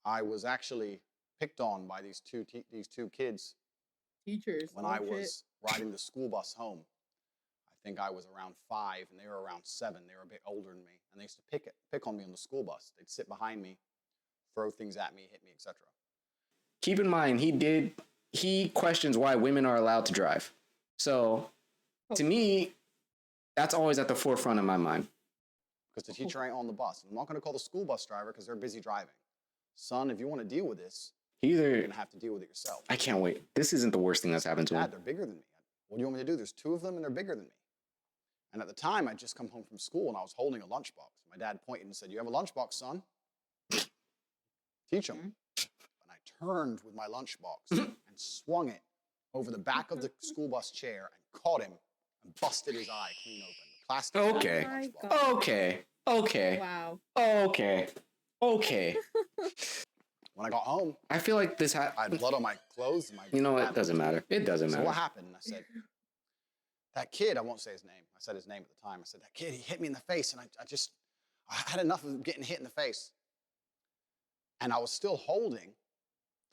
I was actually picked on by these two kids Teachers. when I was riding the school bus home. I think I was around 5 and they were around 7. They were a bit older than me, and they used to pick on me on the school bus. They'd sit behind me, throw things at me, hit me, etc. Keep in mind, he questions why women are allowed to drive. So, to me, that's always at the forefront of my mind. Because the teacher ain't on the bus. I'm not going to call the school bus driver because they're busy driving. Son, if you want to deal with this, you're going to have to deal with it yourself. I can't wait. This isn't the worst thing that's happened to him. Dad, they're bigger than me. What do you want me to do? There's 2 of them and they're bigger than me. And at the time, I'd just come home from school and I was holding a lunchbox. My dad pointed and said, "You have a lunchbox, son? Teach him." And I turned with my lunchbox and swung it over the back of the school bus chair and caught him and busted his eye clean open. The plastic. Okay. Wow. Okay. When I got home, I feel like this I had blood on my clothes. And you know what? It doesn't matter. It doesn't matter. So what happened? And I said, that kid, I won't say his name. I said his name at the time. I said, that kid, he hit me in the face. And I had enough of getting hit in the face. And I was still holding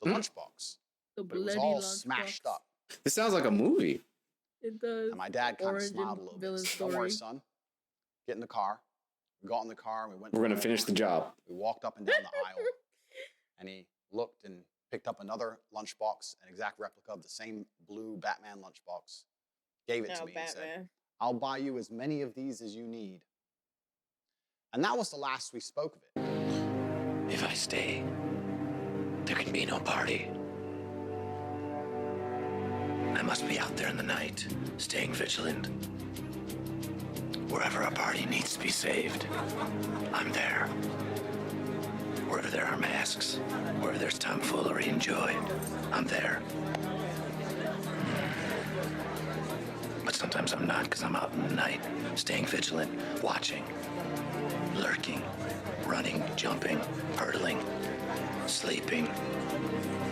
the lunchbox. But it was all smashed up. This sounds like a movie. It does. And my dad kind of smiled a little bit. Don't worry, son. Get in the car. We got in the car and we went. We're going to finish the job. We walked up and down the aisle. And he looked and picked up another lunchbox, an exact replica of the same blue Batman lunchbox. Gave it to me and said, "I'll buy you as many of these as you need." And that was the last we spoke of it. If I stay, there can be no party. I must be out there in the night, staying vigilant. Wherever a party needs to be saved, I'm there. Wherever there are masks, wherever there's tomfoolery and joy, I'm there. But sometimes I'm not, because I'm out in the night, staying vigilant, watching, lurking, running, jumping, hurtling, sleeping.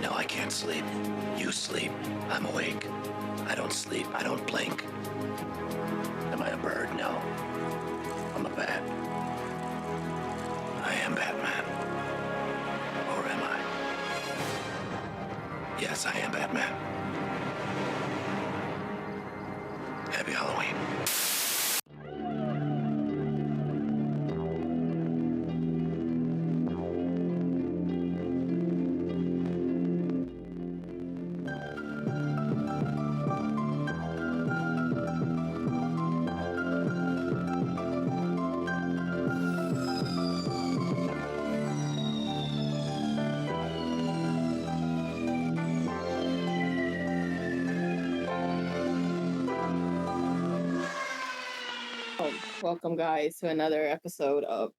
No, I can't sleep. You sleep. I'm awake. I don't sleep. I don't blink. Am I a bird? No. I'm a bat. I am Batman. Or am I? Yes, I am Batman. Happy Halloween. Welcome, guys, to another episode of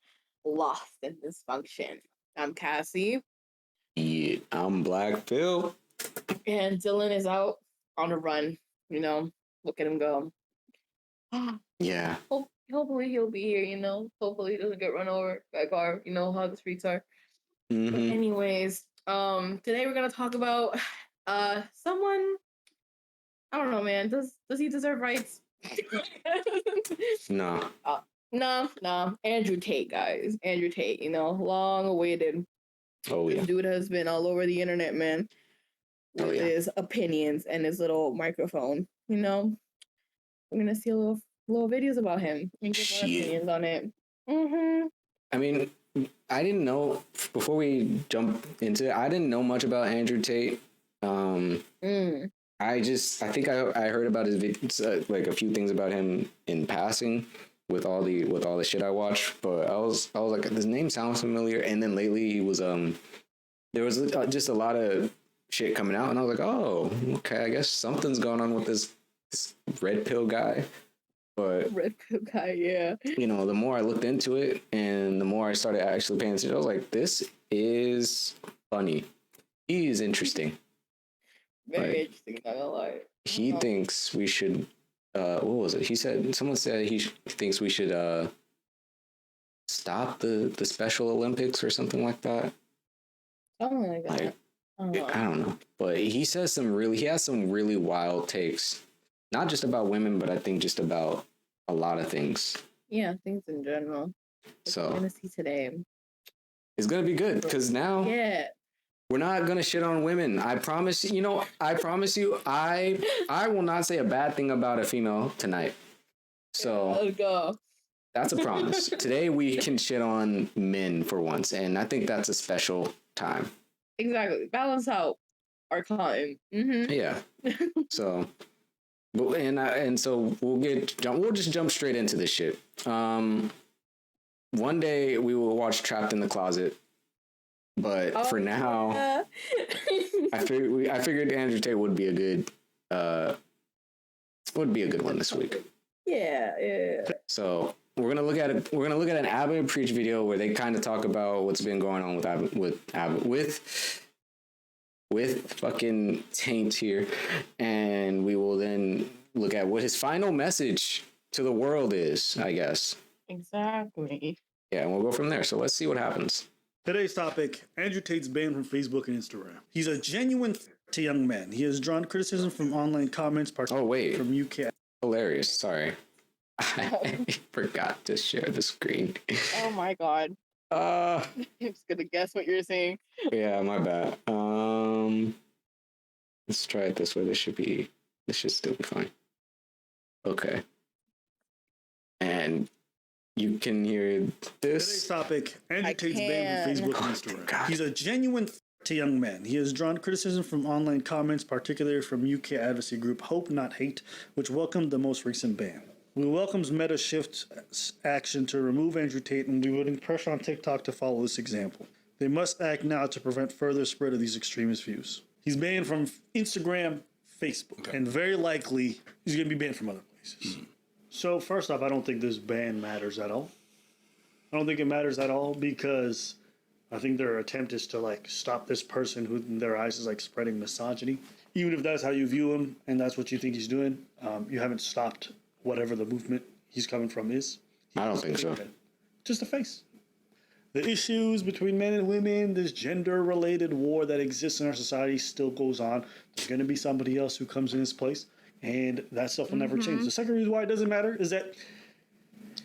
Lost in Dysfunction. I'm Cassie. Yeah, I'm Black Phil. And Dylan is out on a run. You know, look at him go. Yeah. Hopefully he'll be here, you know. Hopefully he doesn't get run over by a car. You know how the streets are. Mm-hmm. But anyways, today we're going to talk about someone, I don't know, man. Does he deserve rights? No. No. Andrew Tate, guys. Andrew Tate, you know, long awaited. Oh, yeah. This dude has been all over the internet, man, with his opinions and his little microphone. You know, we're gonna see a little videos about him and get our opinions on it. Mm-hmm. I mean, I didn't know, before we jump into it, I didn't know much about Andrew Tate. I think I heard about his videos, like a few things about him in passing with all the shit I watched, but I was like, this name sounds familiar. And then lately he was there was just a lot of shit coming out, and I was like, oh, okay, I guess something's going on with this red pill guy. But red pill guy, yeah. You know, the more I looked into it and the more I started actually paying attention, I was like, this is funny. He is interesting. Very interesting, not gonna lie. He thinks we should, what was it? Someone said he thinks we should stop the Special Olympics or something like that. Something like that. I don't know. But he has some really wild takes. Not just about women, but I think just about a lot of things. Yeah, things in general. So we're gonna see today. It's gonna be good because now Yeah. we're not gonna shit on women. I promise. You know, I promise you. I will not say a bad thing about a female tonight. So Let's go. that's a promise. Today we can shit on men for once, and I think that's a special time. Exactly. Balance out our time. Mm-hmm. Yeah. So, and so we'll just jump straight into this shit. One day we will watch Trapped in the Closet, but for now, yeah. I figured Andrew Tate would be a good one this week. Yeah. So we're gonna look at it. We're gonna look at an Abbott Preach video where they kind of talk about what's been going on with fucking Taint here, and we will then look at what his final message to the world is, I guess. Exactly. Yeah, and we'll go from there. So let's see what happens. Today's topic, Andrew Tate's banned from Facebook and Instagram. He's a genuine to young man. He has drawn criticism from online comments, particularly from UK. Hilarious. Sorry. I forgot to share the screen. Oh my god. I'm just gonna guess what you're saying. Yeah, my bad. Let's try it this way. This should still be fine. Okay. And you can hear this. Today's topic, Andrew Tate's banned from Facebook and Instagram. God. He's a genuine to young man. He has drawn criticism from online comments, particularly from UK advocacy group Hope Not Hate, which welcomed the most recent ban. We welcomes Meta's shift action to remove Andrew Tate, and we would put pressure on TikTok to follow this example. They must act now to prevent further spread of these extremist views. He's banned from Instagram, Facebook, and very likely he's going to be banned from other places. So first off, I don't think this ban matters at all. I don't think it matters at all because I think their attempt is to like stop this person who in their eyes is like spreading misogyny. Even if that's how you view him and that's what you think he's doing, you haven't stopped whatever the movement he's coming from is. I don't think so. Just a face. The issues between men and women, this gender-related war that exists in our society still goes on. There's going to be somebody else who comes in his place, and that stuff will never change. The second reason why it doesn't matter is that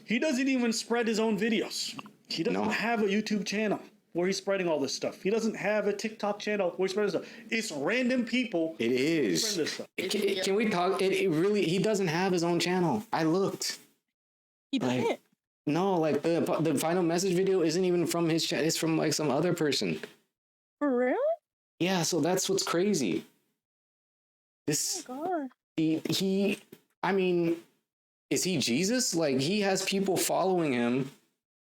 he doesn't even spread his own videos. He doesn't have a YouTube channel where he's spreading all this stuff. He doesn't have a TikTok channel where he's spreading stuff. It's random people. It is. Spreading this stuff. Can we talk? It really, he doesn't have his own channel. I looked. He doesn't. Like, no, like the final message video isn't even from his channel. It's from like some other person. For real? Yeah, so that's what's crazy. This Oh god. he I mean, is he Jesus? Like he has people following him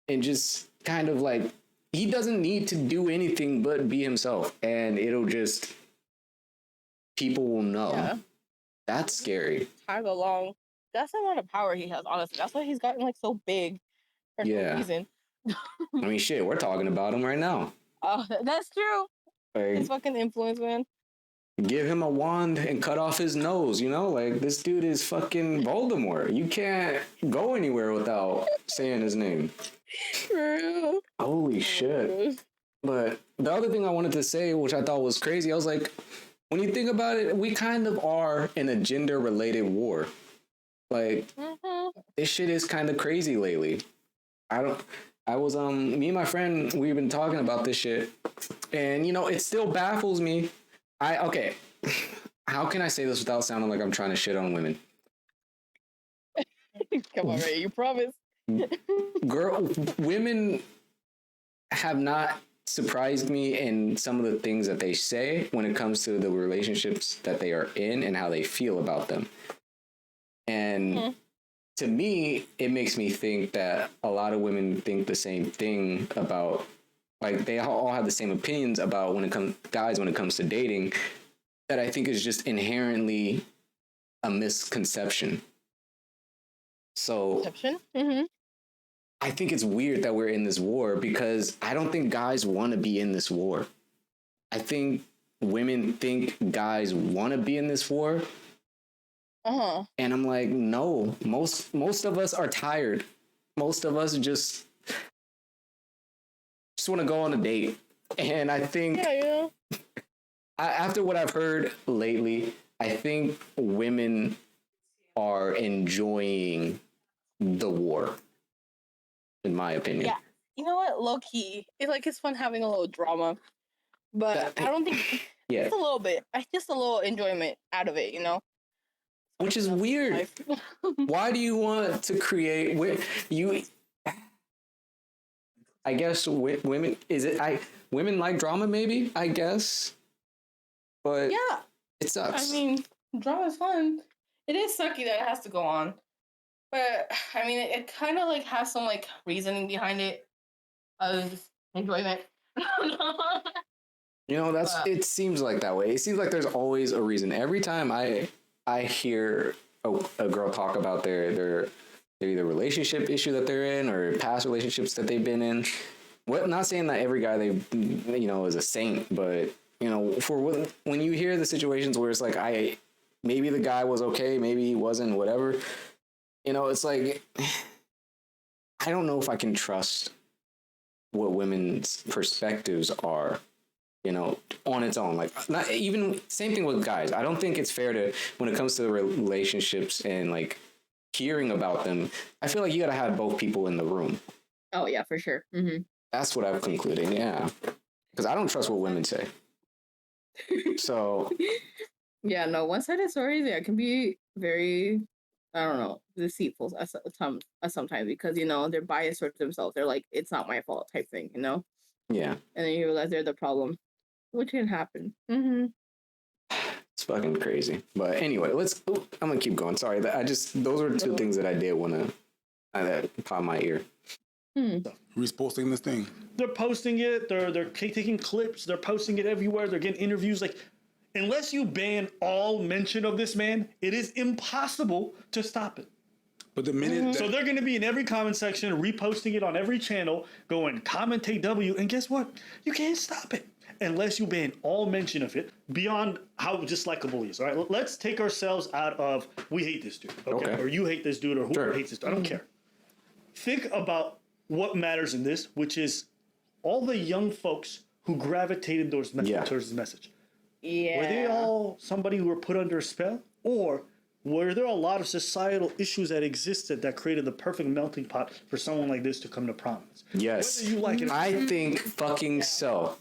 and just kind of like he doesn't need to do anything but be himself, and it'll just people will know. Yeah. That's scary. Tag along. That's the amount of power he has, honestly. That's why he's gotten like so big for no reason. I mean, shit, we're talking about him right now. Oh, that's true. Like, His fucking influence, man. give him a wand and cut off his nose, you know? Like, this dude is fucking Voldemort. You can't go anywhere without saying his name. For real. Holy shit. But the other thing I wanted to say, which I thought was crazy, I was like, when you think about it, we kind of are in a gender-related war. Like, this shit is kind of crazy lately. Me and my friend, we've been talking about this shit, and, you know, it still baffles me. Okay, how can I say this without sounding like I'm trying to shit on women? Come on, Ray, you promise. Women have not surprised me in some of the things that they say when it comes to the relationships that they are in and how they feel about them. And to me, it makes me think that a lot of women think the same thing about, like, they all have the same opinions about when it comes to dating, that I think is just inherently a misconception. So I think it's weird that we're in this war because I don't think guys want to be in this war. I think women think guys want to be in this war. And I'm like, no, most of us are tired. Most of us just want to go on a date. And I think after what I've heard lately, I think women are enjoying the war, in my opinion. you know what? Low key, it's fun having a little drama, but I don't think Yeah, just a little bit. Just a little enjoyment out of it, you know. which is weird. Life. Why do you want to create you? I guess women women like drama, maybe, I guess, but Yeah, it sucks. I mean, drama's fun. It is sucky that it has to go on, but I mean, it kind of like has some like reasoning behind it of enjoyment. You know, it seems like that way. It seems like there's always a reason. Every time I hear a girl talk about their either relationship issue that they're in or past relationships that they've been in. Well, not saying that every guy is a saint, but when you hear the situations where it's like maybe the guy was okay, maybe he wasn't, whatever. It's like I don't know if I can trust what women's perspectives are. On its own, like not even same thing with guys. I don't think it's fair to when it comes to relationships and like hearing about them. I feel like you got to have both people in the room. Oh yeah, for sure. Mm-hmm. That's what I've concluded. Yeah, because I don't trust what women say. So yeah, no, one-sided stories, yeah, can be very, I don't know, deceitful sometimes because they're biased towards themselves. They're like, it's not my fault type thing, yeah, and then you realize they're the problem. Which can happen. Mm-hmm. It's fucking crazy. But anyway, I'm gonna keep going. Sorry, those are two things that I did want to that caught my ear. Who's posting this thing? They're posting it. They're taking clips. They're posting it everywhere. They're getting interviews. Like, unless you ban all mention of this man, it is impossible to stop it. But the minute So they're going to be in every comment section, reposting it on every channel, going commentate W, and guess what? You can't stop it unless you ban all mention of it beyond how dislikable he is. All right, let's take ourselves out of we hate this dude, okay? Or you hate this dude, or whoever hates this dude. I don't care. Think about what matters in this, which is all the young folks who gravitated towards his message. Yeah. Were they all somebody who were put under a spell, or were there a lot of societal issues that existed that created the perfect melting pot for someone like this to come to prominence? Yes, Whether you like it, I think fucking so.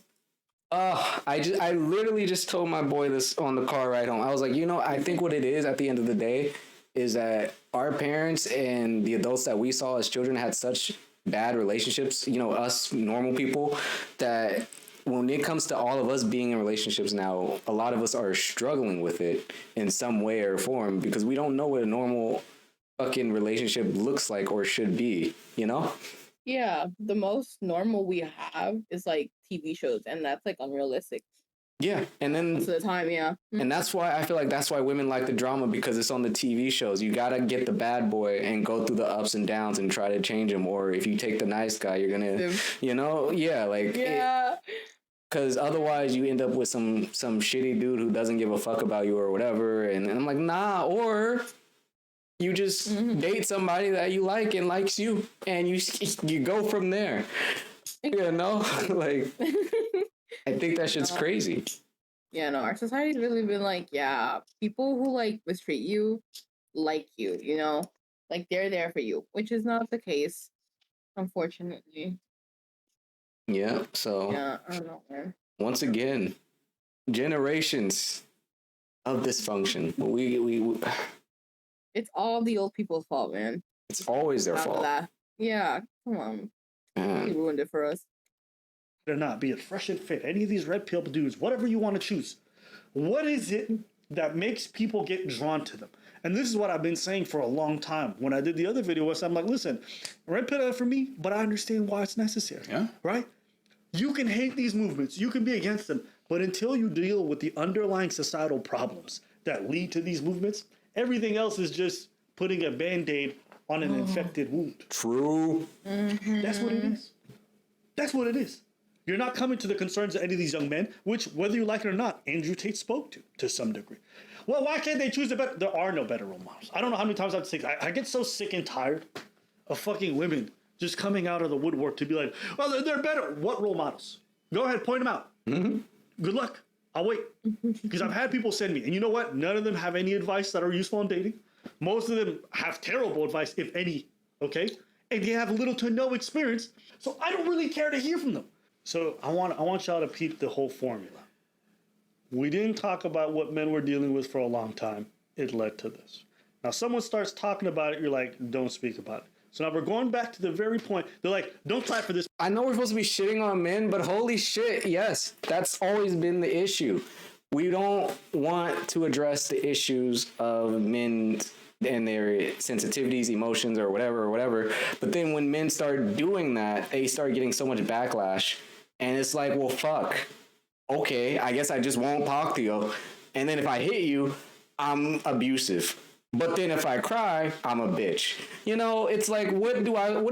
I literally just told my boy this on the car ride home. I was like, I think what it is at the end of the day is that our parents and the adults that we saw as children had such bad relationships, us normal people, that when it comes to all of us being in relationships now, a lot of us are struggling with it in some way or form because we don't know what a normal fucking relationship looks like or should be, Yeah, the most normal we have is like TV shows, and that's like unrealistic. Yeah, and then most of the time, yeah. And that's why I feel like that's why women like the drama, because it's on the TV shows. You gotta get the bad boy and go through the ups and downs and try to change him. Or if you take the nice guy, you're gonna, because otherwise you end up with some shitty dude who doesn't give a fuck about you or whatever. And I'm like, nah. Or you just date somebody that you like and likes you, and you go from there. Like. I think that shit's crazy. Yeah, no, our society's really been like, people who like mistreat you, like you, like they're there for you, which is not the case, unfortunately. Yeah, so I don't know, man. Once again, generations of dysfunction. We it's all the old people's fault, man. It's always their fault. Yeah, come on. He ruined it for us. Or not, be it fresh and fit, any of these red pill dudes, whatever you want to choose. What is it that makes people get drawn to them? And this is what I've been saying for a long time. When I did the other video, I'm like, listen, red pill for me, but I understand why it's necessary. Yeah. Right? You can hate these movements, you can be against them, but until you deal with the underlying societal problems that lead to these movements, everything else is just putting a band-aid on an infected wound. True. Mm-hmm. That's what it is. That's what it is. You're not coming to the concerns of any of these young men, which, whether you like it or not, Andrew Tate spoke to some degree. Well, why can't they choose the better? There are no better role models. I don't know how many times I've said I get so sick and tired of fucking women just coming out of the woodwork to be like, well, they're better. What role models? Go ahead, point them out. Mm-hmm. Good luck. I'll wait. Because I've had people send me, and you know what? None of them have any advice that are useful on dating. Most of them have terrible advice, if any, okay? and they have little to no experience. So I don't really care to hear from them. So I want y'all to peep the whole formula. We didn't talk about what men were dealing with for a long time. It led to this. Now someone starts talking about it, you're like, don't speak about it. So now we're going back to the very point. They're like, don't clap for this. I know we're supposed to be shitting on men, but holy shit, yes, that's always been the issue. We don't want to address the issues of men and their sensitivities, emotions, or whatever. But then when men start doing that, they start getting so much backlash. And it's like, well, fuck. Okay, I guess I just won't talk to you. And then if I hit you, I'm abusive. But then if I cry, I'm a bitch. You know, it's like, what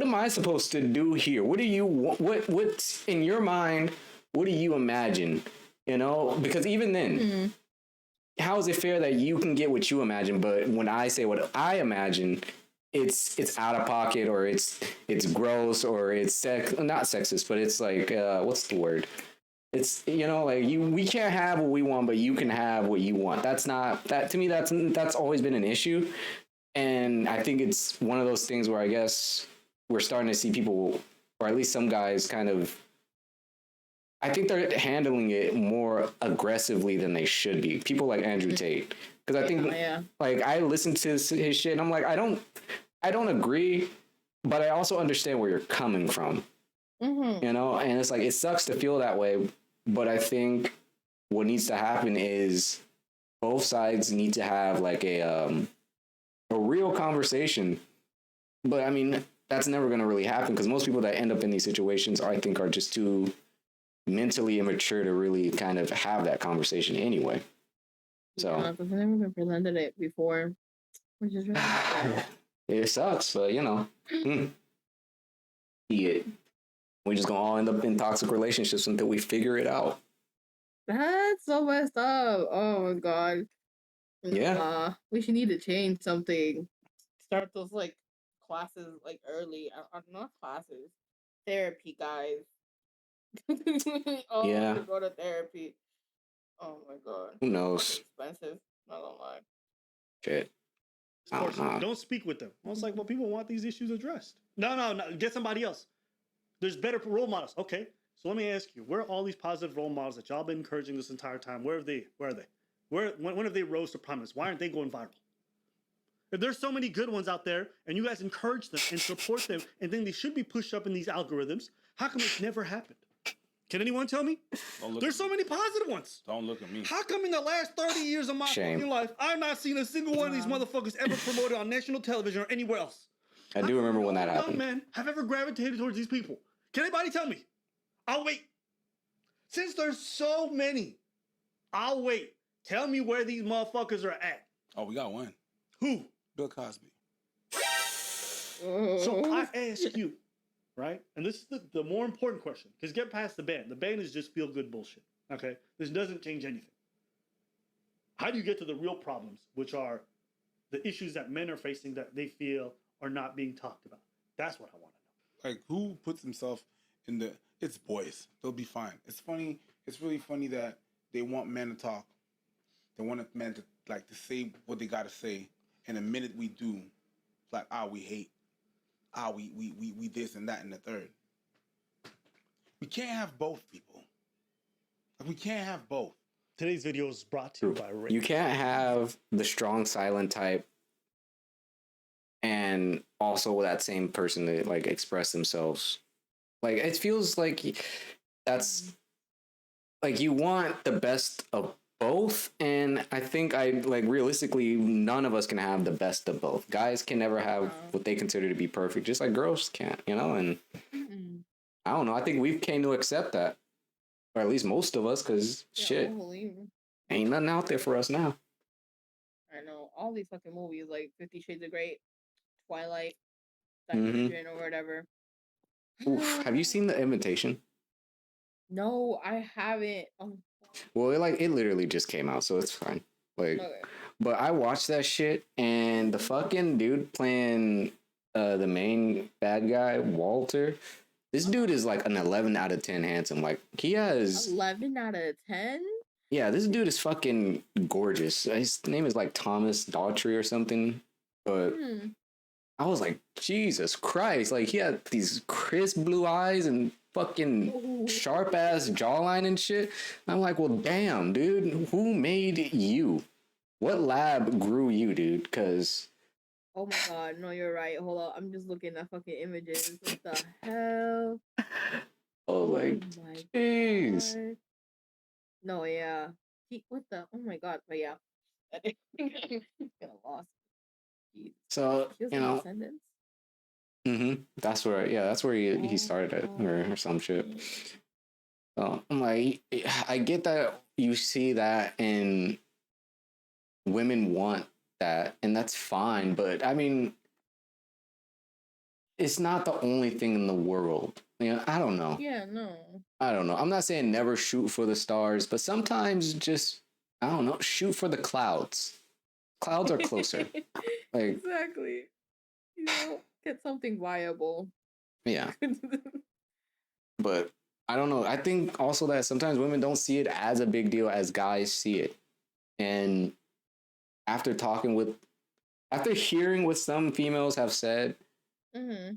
am I supposed to do here? What's in your mind? What do you imagine? You know, because even then, how is it fair that you can get what you imagine, but when I say what I imagine, it's out of pocket, or it's gross, or it's not sexist, but it's like, what's the word? It's, you know, like we can't have what we want, but you can have what you want. To me, that's always been an issue. And I think it's one of those things where I guess we're starting to see people, or at least some guys, kind of, I think they're handling it more aggressively than they should be. People like Andrew Tate. Because I think, like, I listen to his shit and I'm like, I don't agree, but I also understand where you're coming from. You know, and it's like, it sucks to feel that way, but I think what needs to happen is both sides need to have like a real conversation. But I mean, that's never going to really happen, because most people that end up in these situations, I think, are just too mentally immature to really kind of have that conversation anyway. So I've never been presented it before, which is really sad. it sucks, but you know, we just gonna all end up in toxic relationships until we figure it out. That's so messed up. Oh my god. Yeah. We should need to change something. Start those like classes like early. Not classes. Therapy, guys. Yeah. Go to therapy. Oh my god. Who knows? Expensive. Not gonna lie. Shit. Don't speak with them. I was like, well, people want these issues addressed. No. Get somebody else. There's better role models. Okay. So let me ask you, where are all these positive role models that y'all been encouraging this entire time? Where are they? When have they rose to prominence? Why aren't they going viral? If there's so many good ones out there and you guys encourage them and support them, and then they should be pushed up in these algorithms, how come it's never happened? Can anyone tell me? There's so many positive ones. Don't look at me. How come in the last 30 years of my fucking life, I've not seen a single one of these motherfuckers ever promoted on national television or anywhere else? I do remember when that happened. Young men have ever gravitated towards these people. Can anybody tell me? I'll wait. Since there's so many, I'll wait. Tell me where these motherfuckers are at. Oh, we got one. Who? Bill Cosby. So I ask you, right? And this is the more important question, because get past the ban. The ban is just feel-good bullshit, okay? This doesn't change anything. How do you get to the real problems, which are the issues that men are facing that they feel are not being talked about? That's what I want to know. Like, who puts himself in the... It's boys. They'll be fine. It's funny. It's really funny that they want men to talk. They want men to, like, to say what they got to say. And the minute we do, it's like, we hate. We this and that and the third. We can't have both, people. Like, we can't have both. Today's video is brought to you by Ray. You can't have the strong silent type and also that same person to like express themselves. Like, it feels like that's like you want the best of both, and I think realistically none of us can have the best of both. Guys can never have what they consider to be perfect, just like girls can't, you know. And I don't know, I think we've came to accept that, or at least most of us, because shit, ain't nothing out there for us now. I know all these fucking movies like 50 Shades of Grey, Twilight, Divergent, or whatever. Oof. Have you seen The Invitation? No, I haven't. Well, it literally just came out, so it's fine. Like, okay. But I watched that shit, and the fucking dude playing the main bad guy, Walter, this dude is like an 11 out of 10 handsome. Like, he has 11 out of 10. Yeah, this dude is fucking gorgeous. His name is like Thomas Daughtry or something, but I was like, Jesus Christ! Like he had these crisp blue eyes and fucking sharp ass jawline and shit. I'm like, well, damn, dude, who made you? What lab grew you, dude? Cause Oh my god, no, you're right. Hold on, I'm just looking at fucking images. What the hell? I was like, my jeez. god. No, yeah. What the? Oh my god. But yeah, gonna lost. Jeez. So She has you no know, descendants. that's where that's where he Oh started my it or some shit. god. So I'm like, I get that you see that and women want that, and that's fine. But I mean, it's not the only thing in the world. You know, I don't know. Yeah, no. I don't know. I'm not saying never shoot for the stars, but sometimes just, I don't know, shoot for the clouds. Clouds are closer. Like, Exactly. You know, get something viable. yeah. But I don't know. I think also that sometimes women don't see it as a big deal as guys see it. And after hearing what some females have said, Mm-hmm.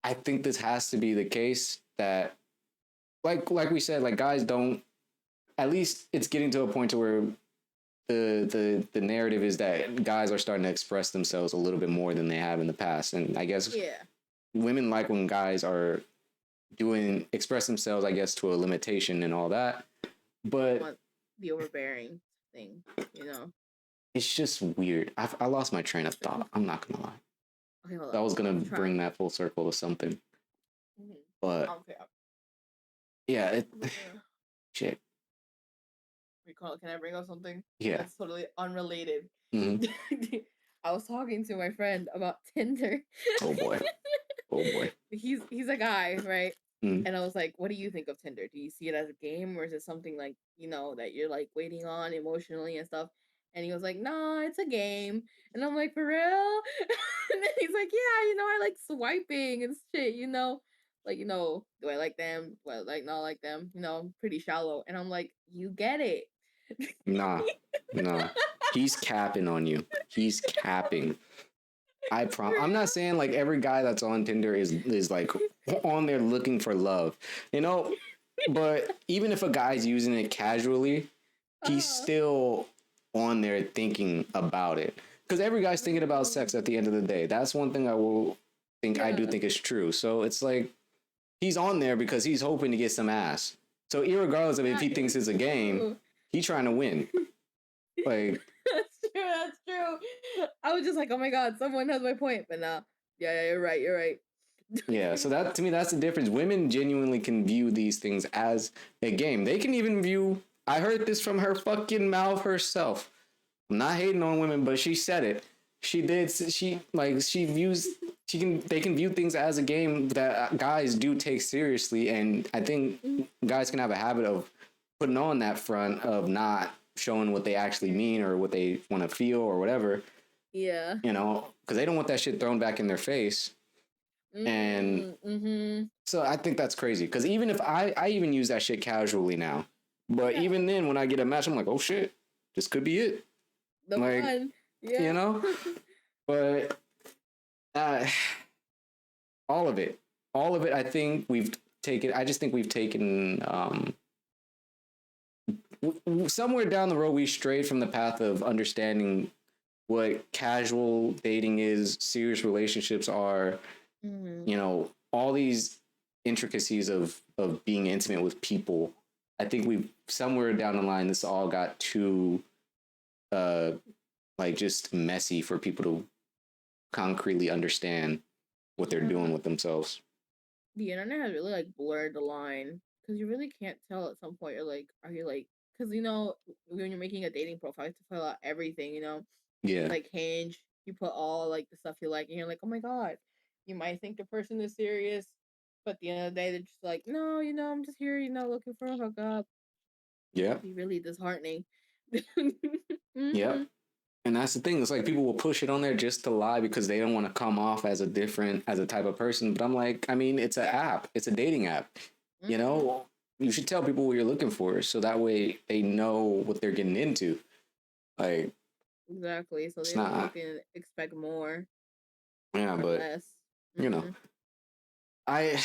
I think this has to be the case that, like we said, like guys don't. At least it's getting to a point to where the narrative is that guys are starting to express themselves a little bit more than they have in the past, and I guess Yeah. women like when guys are express themselves, I guess, to a limitation and all that. But Want the overbearing thing, you know. it's just weird. I lost my train of thought. I'm not gonna lie. Okay, hold on. I was gonna I'm trying. bring that full circle to something, Mhm. but Okay. yeah, Yeah. shit. Recall, can I bring up something? Yeah. That's totally unrelated. Mhm. I was talking to my friend about Tinder. Oh boy. Oh boy. He's a guy, right? Mm. And I was like, what do you think of Tinder? Do you see it as a game or is it something like, you know, that you're like waiting on emotionally and stuff? And he was like, nah, it's a game. And I'm like, for real? And then he's like, yeah, you know, I like swiping and shit, you know? Like, you know, do I like them? Do I like not like them? You know, pretty shallow. And I'm like, you get it. Nah. He's capping on you. He's capping. I'm not saying like every guy that's on Tinder is like on there looking for love, you know. But even if a guy's using it casually, he's still on there thinking about it. Because every guy's thinking about sex at the end of the day. That's one thing I will think. I do think is true. So it's like he's on there because he's hoping to get some ass. So irregardless of if he thinks it's a game, he's trying to win. Like, That's true. I was just like, oh my god, someone has my point, but nah. Yeah, you're right. yeah, so that to me that's the difference. Women genuinely can view these things as a game. They can even view, I heard this from her fucking mouth herself. I'm not hating on women, but she said it. They can view things as a game that guys do take seriously, and I think guys can have a habit of putting on that front of not showing what they actually mean or what they want to feel or whatever. Yeah. You know, because they don't want that shit thrown back in their face. And so I think that's crazy. Because even if I even use that shit casually now, but even then when I get a match, I'm like, oh shit, this could be it. The like, one. Yeah. You know? But all of it, I think I just think we've taken somewhere down the road, we strayed from the path of understanding what casual dating is, serious relationships are, you know, all these intricacies of being intimate with people. I think we've somewhere down the line, this all got too like just messy for people to concretely understand what they're doing with themselves. The internet has really like blurred the line because you really can't tell at some point. You're like, are you like, because you know when you're making a dating profile, you have to fill out everything. You know, Yeah. like Hinge, you put all like the stuff you like, and you're like, oh my god, you might think the person is serious, but at the end of the day, they're just like, no, you know, I'm just here, you know, looking for a hookup. Yeah. It'd be really disheartening. Yep. And that's the thing. It's like people will push it on there just to lie because they don't want to come off as a type of person. But I'm like, I mean, it's an app. It's a dating app. You know, you should tell people what you're looking for so that way they know what they're getting into. Like, exactly. So they can expect more. Yeah, or but less. you know, Mhm.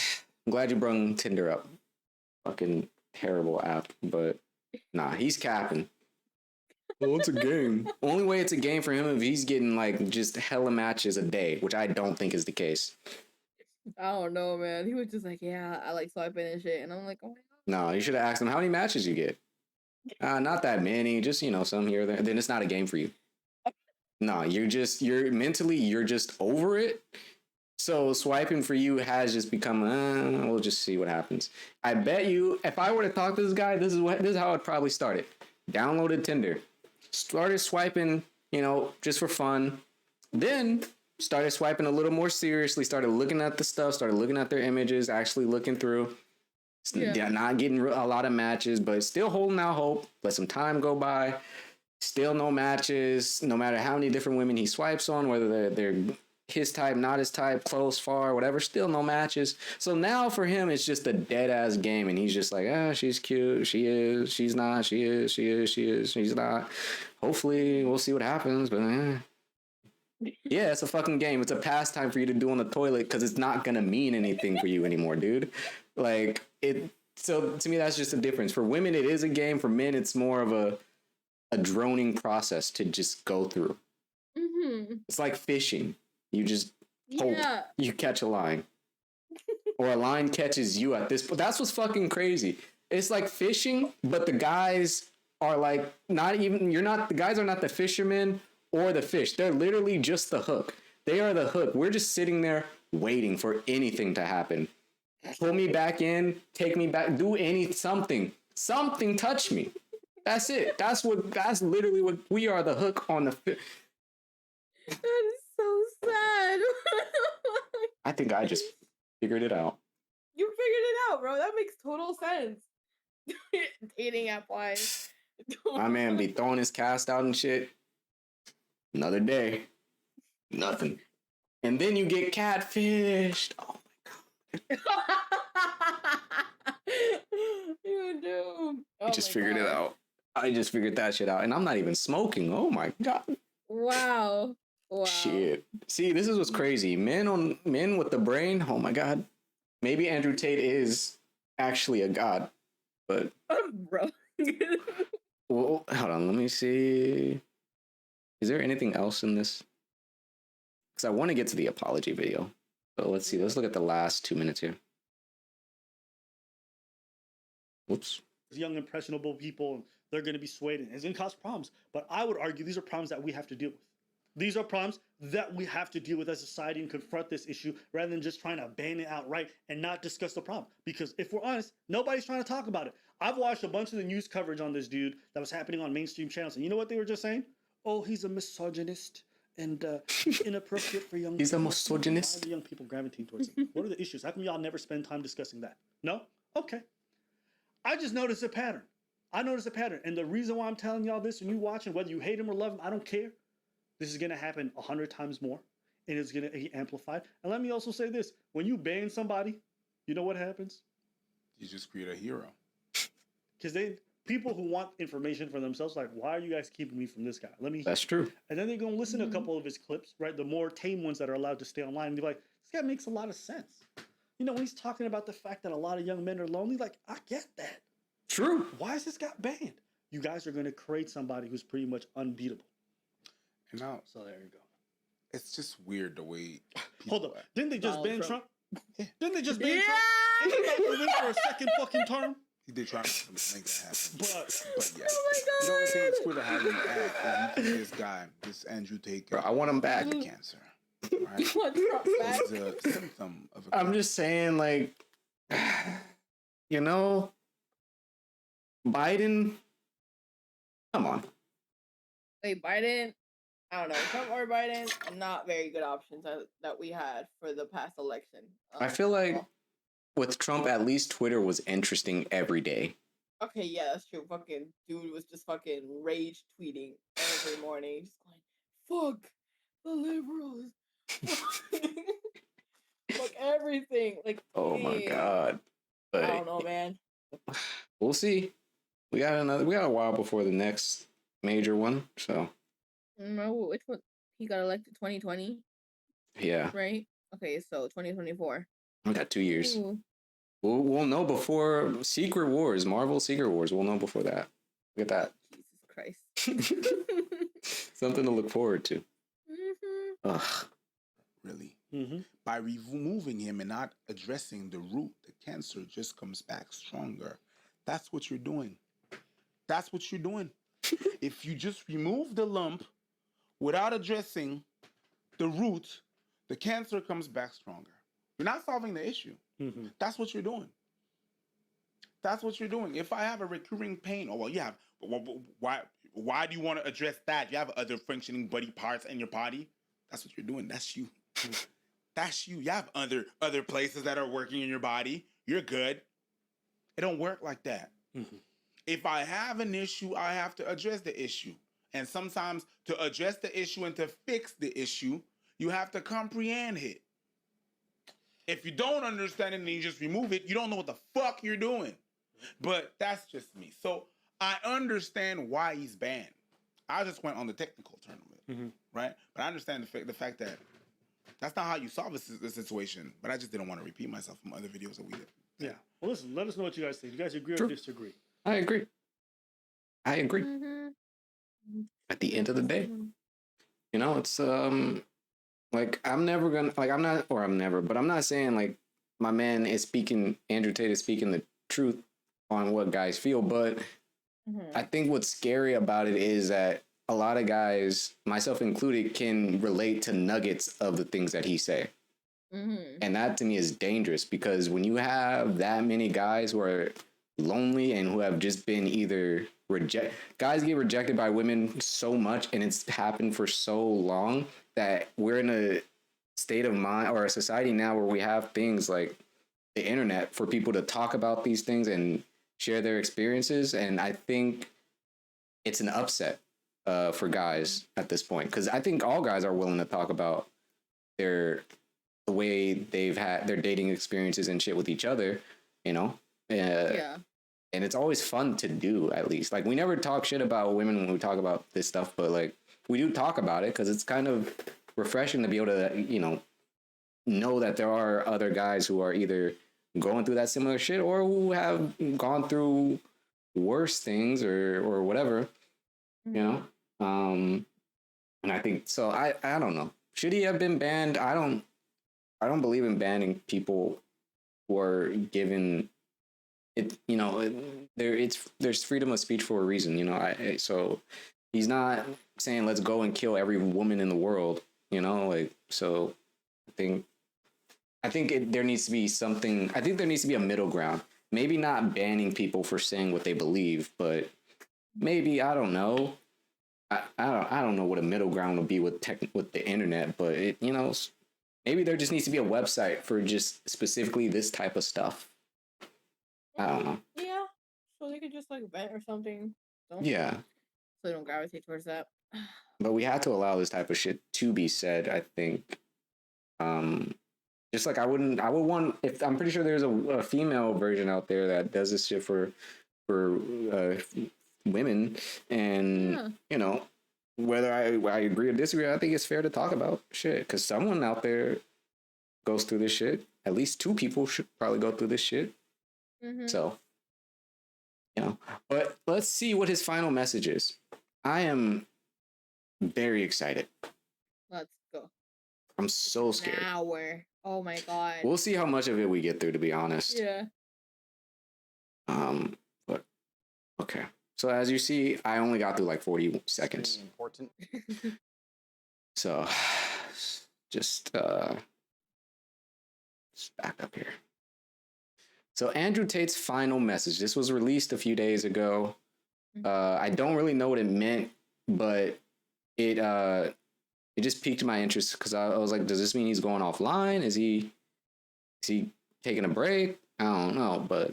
I'm glad you brung Tinder up. Fucking terrible app, but nah, he's capping. Well, it's a game. Only way it's a game for him if he's getting like just hella matches a day, which I don't think is the case. I don't know, man. He was just like, yeah, I like swiping and shit, and I'm like, oh my god. No, you should have asked him how many matches you get. Not that many, just some here or there. Then it's not a game for you. No, you're mentally you're just over it. So swiping for you has just become. We'll just see what happens. I bet you, if I were to talk to this guy, this is how it probably started. Downloaded Tinder, started swiping, just for fun. Then started swiping a little more seriously. Started looking at the stuff. Started looking at their images. Actually looking through. Yeah. Not getting a lot of matches, but still holding out hope. Let some time go by. Still no matches. No matter how many different women he swipes on, whether they're his type, not his type, close, far, whatever, still no matches. So now for him, it's just a dead ass game. And he's just like, she's cute. She is. She's not. She is. She is. She is. She's not. Hopefully we'll see what happens. But yeah, it's a fucking game. It's a pastime for you to do on the toilet because it's not going to mean anything for you anymore, dude. Like it. So to me, that's just a difference. For women, it is a game. For men, it's more of a droning process to just go through. Mm-hmm. It's like fishing. You just hope you catch a line. Or a line catches you at this point. That's what's fucking crazy. It's like fishing, but the guys are like the guys are not the fishermen or the fish. They're literally just the hook. They are the hook. We're just sitting there waiting for anything to happen. Pull me back in, take me back, do something, touch me. That's it. That's literally what we are, the hook on the fish. That is so sad. I think I just figured it out. You figured it out, bro. That makes total sense. Dating app wise. My man be throwing his cast out and shit. Another day. Nothing. And then you get catfished. Oh my god. You do. I just figured it out. I just figured that shit out. And I'm not even smoking. Oh my god. Wow. Shit. See, this is what's crazy. Men with the brain. Oh my god. Maybe Andrew Tate is actually a god. But bro. well, hold on. Let me see. Is there anything else in this? Because I want to get to the apology video. But let's see. Let's look at the last 2 minutes here. Whoops. Young, impressionable people, they're going to be swayed, and it's going to cause problems. But I would argue these are problems that we have to deal with. These are problems that we have to deal with as a society and confront this issue rather than just trying to ban it outright and not discuss the problem. Because if we're honest, nobody's trying to talk about it. I've watched a bunch of the news coverage on this dude that was happening on mainstream channels. And you know what they were just saying? Oh, he's a misogynist and inappropriate for young people. He's a misogynist? Why do young people gravitate towards him? What are the issues? How come y'all never spend time discussing that? No? Okay. I just noticed a pattern. And the reason why I'm telling y'all this and you watching, whether you hate him or love him, I don't care. This is going to happen 100 times more. And it's going to be amplified. And let me also say this. When you ban somebody, you know what happens? You just create a hero. Because people who want information for themselves, like, why are you guys keeping me from this guy? That's true. And then they're going to listen to a couple of his clips, right? The more tame ones that are allowed to stay online. And they're like, this guy makes a lot of sense. You know, when he's talking about the fact that a lot of young men are lonely, like, I get that. True. Why is this guy banned? You guys are going to create somebody who's pretty much unbeatable. And now, so there you go. It's just weird the way. Hold up. Didn't they just ban Trump? Yeah. Didn't they just ban Trump? Ain't he about to win for a second fucking term? He did try to make that happen. But yeah. Oh my god. You know what I'm saying? It's cool to have him back. And you think this guy, this Andrew Tate guy, Bro, I want him back. Cancer. Right? You want Trump back? It's a symptom of a I'm just saying, like, Biden. Come on. Wait, Biden? I don't know. Trump or Biden? Not very good options that we had for the past election. I feel like with Trump, at least Twitter was interesting every day. Okay, yeah, that's true. Fucking dude was just fucking rage tweeting every morning. Just going, fuck the liberals. Fuck everything. Like, Oh my god. But I don't know, man. we'll see. We got a while before the next major one, so No, which one? He got elected 2020. Yeah, right? Okay, so 2024. we got 2 years. Ooh. We'll know before Secret Wars, Marvel Secret Wars. We'll know before that. Look at Jesus Christ. that. Something to look forward to. Mhm. Ugh. Really. Mm-hmm. By removing him and not addressing the root, the cancer just comes back stronger. That's what you're doing. That's what you're doing. If you just remove the lump without addressing the root, the cancer comes back stronger. You're not solving the issue. Mm-hmm. That's what you're doing. That's what you're doing. If I have a recurring pain, oh well, you have. Why do you want to address that? You have other functioning body parts in your body. That's what you're doing. That's you. That's you. You have other places that are working in your body. You're good. It don't work like that. Mm-hmm. If I have an issue, I have to address the issue. And sometimes to address the issue and to fix the issue, you have to comprehend it. If you don't understand it and you just remove it, you don't know what the fuck you're doing. But that's just me. So I understand why he's banned. I just went on the technical term of it, right? But I understand the fact that that's not how you solve the situation. But I just didn't want to repeat myself from other videos that we did. Yeah. Well, listen. Let us know what you guys think. You guys agree True. or disagree? I agree. Mhm. At the end of the day, you know, it's like I'm never gonna like but I'm not saying like my man is speaking. Andrew Tate is speaking the truth on what guys feel, but I think what's scary about it is that a lot of guys, myself included, can relate to nuggets of the things that he say. And that to me is dangerous because when you have that many guys who are lonely and who have just been either guys get rejected by women so much and it's happened for so long that we're in a state of mind or a society now where we have things like the internet for people to talk about these things and share their experiences. And I think it's an upset for guys at this point because I think all guys are willing to talk about the way they've had their dating experiences and shit with each other, you know? Yeah. And it's always fun to do, at least. Like, we never talk shit about women when we talk about this stuff, but, like, we do talk about it because it's kind of refreshing to be able to, you know that there are other guys who are either going through that similar shit or who have gone through worse things or whatever, you know? And I think, so I don't know. Should he have been banned? I don't believe in banning people who are given it, you know, there's freedom of speech for a reason, you know. So he's not saying let's go and kill every woman in the world, you know, like, so I think there needs to be something. I think there needs to be a middle ground. Maybe not banning people for saying what they believe, but maybe, I don't know. I don't know what a middle ground will be with the internet, but it, you know, maybe there just needs to be a website for just specifically this type of stuff. I don't know. Yeah. So they could just like vent or something. Yeah. So they don't gravitate towards that. But we have to allow this type of shit to be said, I think. Just like I would want, if I'm pretty sure there's a female version out there that does this shit for women, and you know, whether I agree or disagree, I think it's fair to talk about shit because someone out there goes through this shit. At least 2 people should probably go through this shit. So, you know, but let's see what his final message is. I am very excited. Let's go. I'm so scared. An hour. Oh my god. We'll see how much of it we get through, to be honest. Yeah. But okay. So as you see, I only got through like 40 seconds. Important. So just back up here. So Andrew Tate's final message. This was released a few days ago. I don't really know what it meant, but it just piqued my interest because I was like, does this mean he's going offline? Is he taking a break? I don't know, but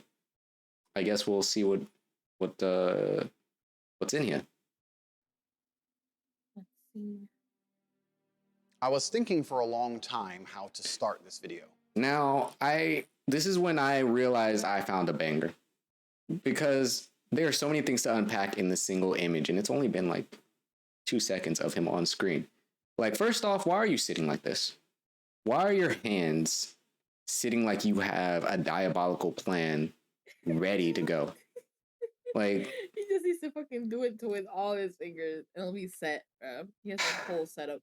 I guess we'll see what's in here. Let's see. I was thinking for a long time how to start this video. Now, this is when I realized I found a banger because there are so many things to unpack in this single image, and it's only been like 2 seconds of him on screen. Like, first off, why are you sitting like this? why are your hands sitting like you have a diabolical plan ready to go? Like, he just needs to fucking do it with all his fingers, and it'll be set, bro. He has a whole setup.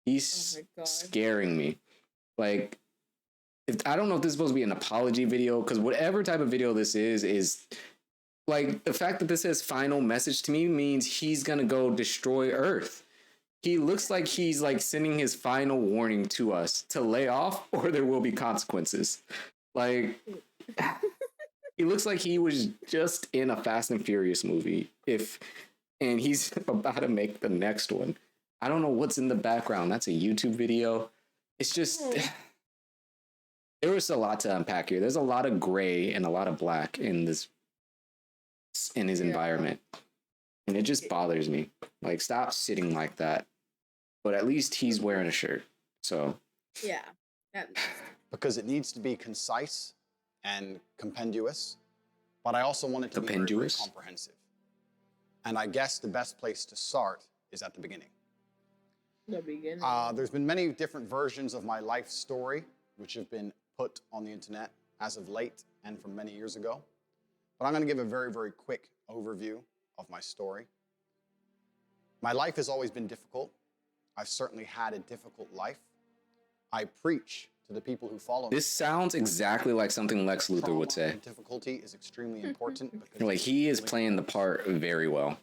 he's Oh my God. scaring me. Like, I don't know if this is supposed to be an apology video, because whatever type of video this is like, the fact that this says final message to me means he's gonna go destroy Earth. He looks like he's like sending his final warning to us to lay off or there will be consequences. Like, he looks like he was just in a Fast and Furious movie. And he's about to make the next one. I don't know what's in the background. That's a YouTube video. It's just, there was a lot to unpack here. There's a lot of gray and a lot of black in his environment. And it just bothers me. Like, stop sitting like that. But at least he's wearing a shirt. So. Yeah. Because it needs to be concise and compendious. But I also want it to be very, very comprehensive. And I guess the best place to start is at the beginning. The beginning. There's been many different versions of my life story, which have been put on the internet as of late and from many years ago. But I'm going to give a very, very quick overview of my story. My life has always been difficult. I've certainly had a difficult life. I preach to the people who follow me. This sounds exactly like something Lex Luthor would say. Difficulty is extremely important. Because like, he is playing the part very well.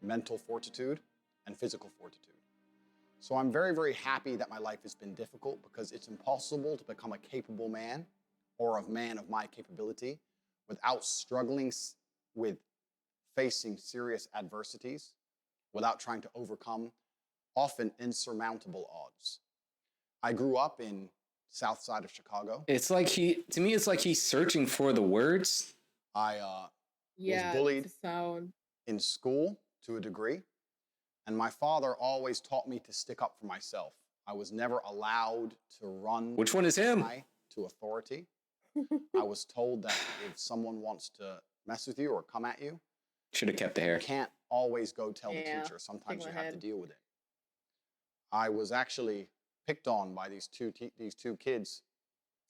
Mental fortitude and physical fortitude. So I'm very, very happy that my life has been difficult, because it's impossible to become a capable man or a man of my capability without struggling with facing serious adversities, without trying to overcome often insurmountable odds. I grew up in south side of Chicago. It's like to me, it's like he's searching for the words. I was bullied in school to a degree. And my father always taught me to stick up for myself. I was never allowed to run. Which one is him? To authority. I was told that if someone wants to mess with you or come at you, should have kept the hair. You can't always go tell the teacher. Sometimes you have to deal with it. I was actually picked on by these two kids.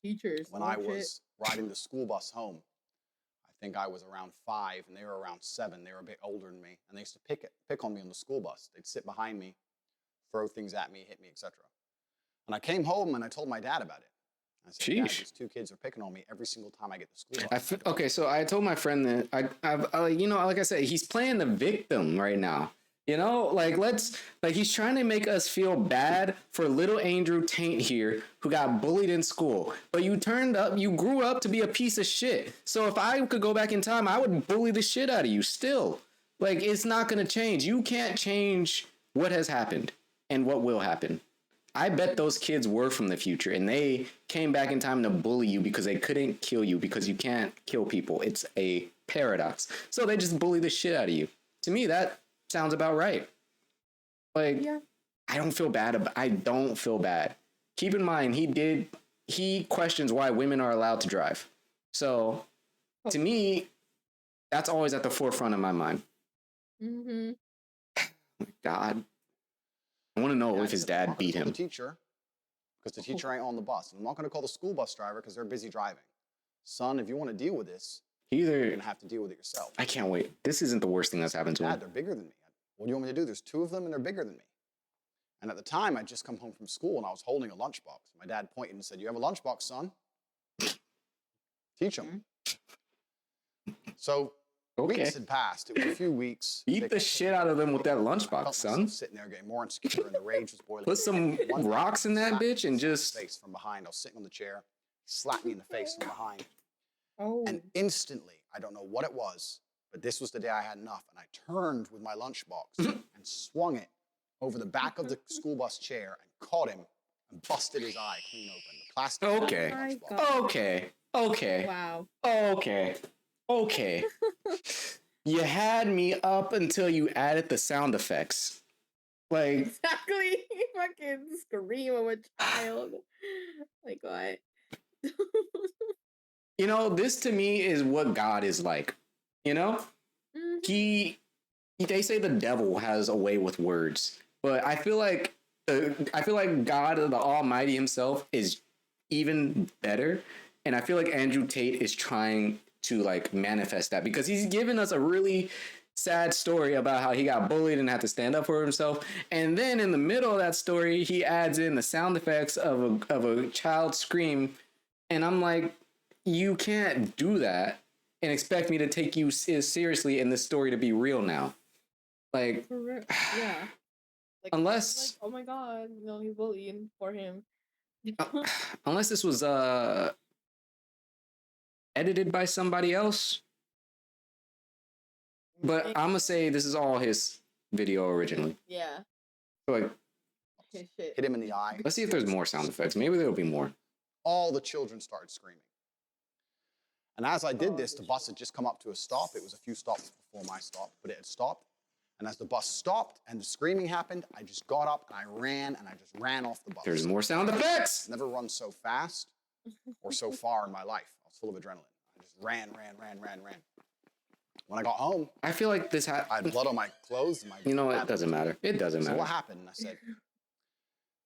Teachers. When I was riding the school bus home. I think I was around 5 and they were around 7. They were a bit older than me, and they used to pick on me on the school bus. They'd sit behind me, throw things at me, hit me, etc. And I came home and I told my dad about it. I said, Dad, these 2 kids are picking on me every single time I get to school bus. Okay, so I told my friend that like I said, he's playing the victim right now. You know, like he's trying to make us feel bad for little Andrew Tate here, who got bullied in school. But you grew up to be a piece of shit. So if I could go back in time, I would bully the shit out of you still. Like, it's not going to change. You can't change what has happened and what will happen. I bet those kids were from the future and they came back in time to bully you because they couldn't kill you, because you can't kill people. It's a paradox. So they just bully the shit out of you. To me, that sounds about right. Like, yeah. I don't feel bad. Keep in mind, he questions why women are allowed to drive. So to me, that's always at the forefront of my mind. Mm-hmm. Oh my God. I want to know if his dad beat him. The teacher, because the teacher ain't on the bus. And I'm not going to call the school bus driver because they're busy driving. Son, if you want to deal with this, you're going to have to deal with it yourself. I can't wait. This isn't the worst thing that's happened to him. Dad, they're bigger than me. What do you want me to do? There's 2 of them and they're bigger than me. And at the time, I'd just come home from school and I was holding a lunchbox. My dad pointed and said, "You have a lunchbox, son? Teach him." So weeks had passed. It was a few weeks. Beat the shit out of them with that lunchbox, son. Sitting there getting more insecure and the rage was boiling. Put some rocks in that bitch and just... Face from behind. I was sitting on the chair. He slapped me in the face from behind. Oh. And instantly, I don't know what it was, but this was the day I had enough. And I turned with my lunchbox and swung it over the back of the school bus chair and caught him and busted his eye clean open. The plastic. Okay. Wow. Okay. You had me up until you added the sound effects. Like, exactly. Fucking scream of a child. Like, what? You know, this to me is what God is like. You know? Mm-hmm. They say the devil has a way with words, but I feel like I feel like God, the Almighty himself, is even better. And I feel like Andrew Tate is trying to like manifest that because he's given us a really sad story about how he got bullied and had to stand up for himself. And then in the middle of that story, he adds in the sound effects of a child scream. And I'm like, you can't do that and expect me to take you seriously in this story to be real now. Like, yeah. Like, unless, like, oh my God, he's bullying for him. unless this was edited by somebody else. But I'm gonna say this is all his video originally. Yeah. So like, Okay, shit. Hit him in the eye. let's see if there's more sound effects. Maybe there'll be more. All the children started screaming. And as I did this, the bus had just come up to a stop. It was a few stops before my stop, but it had stopped. And as the bus stopped and the screaming happened, I just got up and I just ran off the bus. There's more sound effects. Never run so fast or so far in my life. I was full of adrenaline. I just ran. When I got home, I feel like this I had blood on my clothes. And You know what? It doesn't matter. It doesn't So matter. what happened? And I said,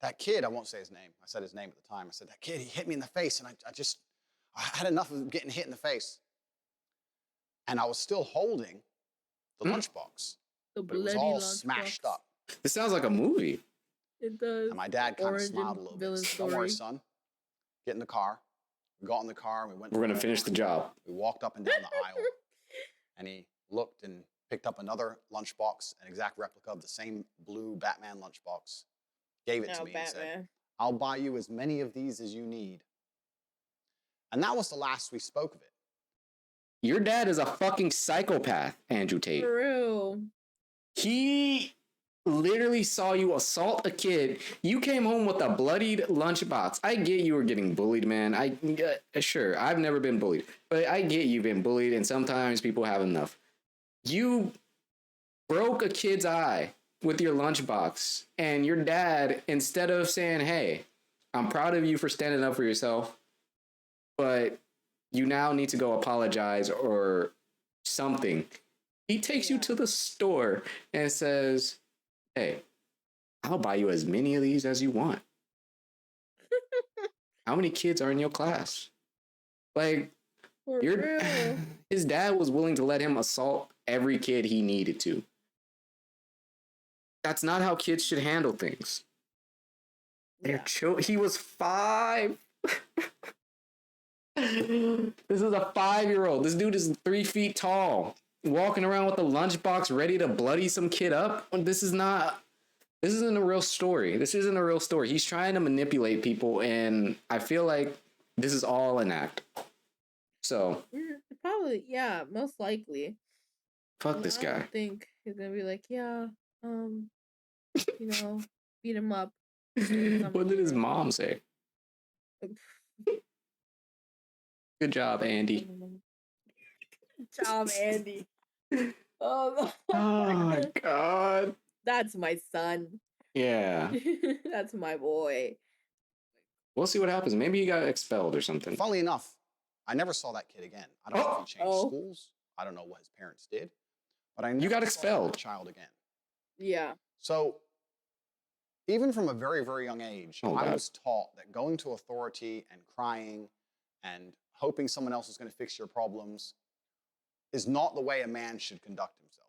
that kid, I won't say his name. I said his name at the time. I said, that kid, he hit me in the face. And I had enough of getting hit in the face. And I was still holding the lunchbox. The But it was bloody all lunchbox. smashed up. This sounds like a movie. It does. And my dad kind of Origin smiled a little bit. villain He said, don't worry, story. son. Get in the car. We got in the car and we went. We're gonna finish the job. We walked up and down the aisle. And he looked and picked up another lunchbox, an exact replica of the same blue Batman lunchbox. Gave it to me and said, I'll buy you as many of these as you need. And that was the last we spoke of it. Your dad is a fucking psychopath, Andrew Tate. For real. He literally saw you assault a kid. You came home with a bloodied lunchbox. I get you were getting bullied, man. Sure, I've never been bullied, but I get you've been bullied, and sometimes people have enough. You broke a kid's eye with your lunchbox, and your dad, instead of saying, hey, I'm proud of you for standing up for yourself, but you now need to go apologize or something. He takes you to the store and says, hey, I'll buy you as many of these as you want. How many kids are in your class? Like, For real. his dad was willing to let him assault every kid he needed to. That's not how kids should handle things. Yeah. He was 5. This is a 5-year-old. This dude is 3 feet tall, walking around with a lunchbox ready to bloody some kid up. This isn't a real story. This isn't a real story. He's trying to manipulate people, and I feel like this is all an act. So Probably, yeah, most likely. fuck this I guy. don't think he's gonna be like, yeah, beat him up. What did his mom say? Good job, Andy. Good job, Andy. Oh, Oh my god. that's my son. Yeah. That's my boy. We'll see what happens. Maybe he got expelled or something. Funnily enough, I never saw that kid again. I don't know if he changed schools. I don't know what his parents did. But I never got saw expelled. that child again. Yeah. So even from a very, very young age, Oh, I God. was taught that going to authority and crying and hoping someone else is going to fix your problems is not the way a man should conduct himself.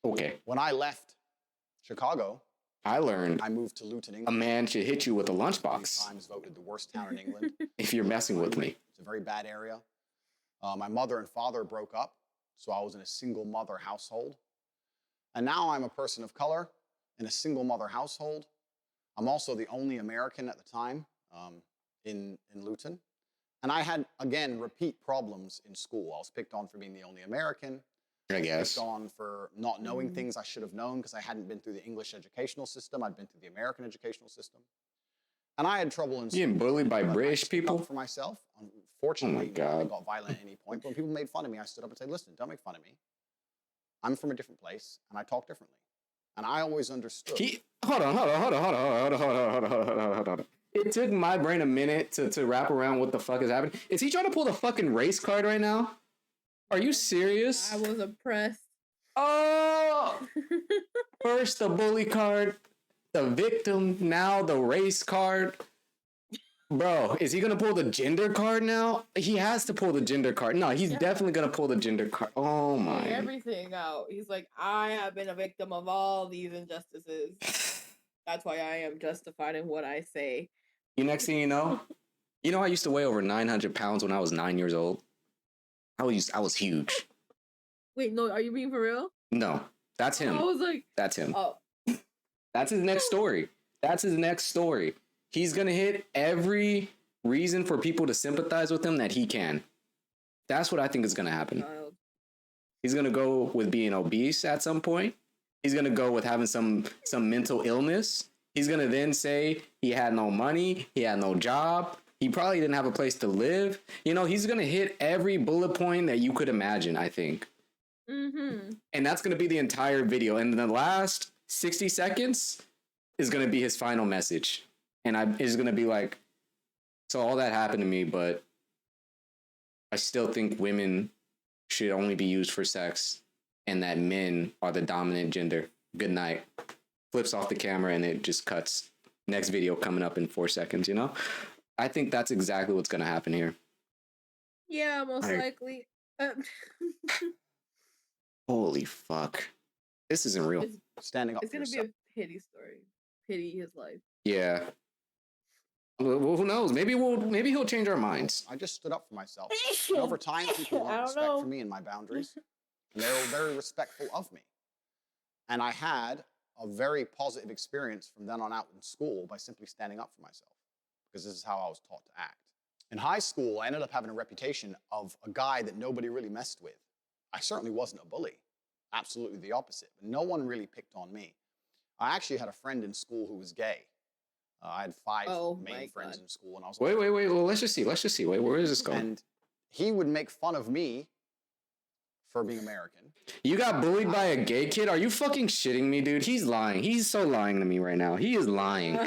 Okay. When I left Chicago, I learned I moved to Luton, a England. man should hit you with a 3 lunchbox times voted the worst town in England. if you're messing with me. It's a very bad area. My mother and father broke up, so I was in a single mother household. And now I'm a person of color in a single mother household. I'm also the only American at the time in Luton. And I had, again, repeat problems in school. I was picked on for being the only American. I guess. Picked on for not knowing things I should have known because I hadn't been through the English educational system. I'd been through the American educational system. And I had trouble in school. Getting bullied by but I British stood people? up for myself. Unfortunately, God. I got violent at any point. But when people made fun of me, I stood up and said, listen, don't make fun of me. I'm from a different place, and I talk differently. And I always understood. Hold on. It took my brain a minute to wrap around what the fuck is happening. Is he trying to pull the fucking race card right now? Are you serious? I was oppressed. Oh! First the bully card, the victim now, the race card. Bro, is he gonna pull the gender card now? He has to pull the gender card. No, he's definitely gonna pull the gender card. Oh my. Everything out. He's like, I have been a victim of all these injustices. That's why I am justified in what I say. You next thing you know, I used to weigh over 900 pounds when I was 9 years old. I was huge. Wait, no, are you being for real? No, that's him. I was like, That's him. oh. That's his next story. That's his next story. He's going to hit every reason for people to sympathize with him that he can. That's what I think is going to happen. Child. He's going to go with being obese at some point. He's going to go with having some mental illness. He's going to then say he had no money. He had no job. He probably didn't have a place to live. You know, he's going to hit every bullet point that you could imagine, I think. Mm-hmm. And that's going to be the entire video. And the last 60 seconds is going to be his final message. And is going to be like, so all that happened to me, but I still think women should only be used for sex and that men are the dominant gender. Good night. Flips off the camera and it just cuts. Next video coming up in 4 seconds, you know? I think that's exactly what's going to happen here. Yeah, most likely. Holy fuck. This isn't real. Standing up It's for going to be yourself. a pity story. Pity his life. Yeah. Well, who knows? Maybe he'll change our minds. I just stood up for myself. And over time, people I want don't respect know. for me and my boundaries. And they were very respectful of me. And I had a very positive experience from then on out in school by simply standing up for myself. Because this is how I was taught to act. In high school, I ended up having a reputation of a guy that nobody really messed with. I certainly wasn't a bully. Absolutely the opposite. But no one really picked on me. I actually had a friend in school who was gay. I had 5 main friends in school, and I was Wait. Well, let's just see. Wait, where is this going? And he would make fun of me for being American. You got bullied by a gay kid? Are you fucking shitting me, dude? He's lying. He's so lying to me right now. He is lying.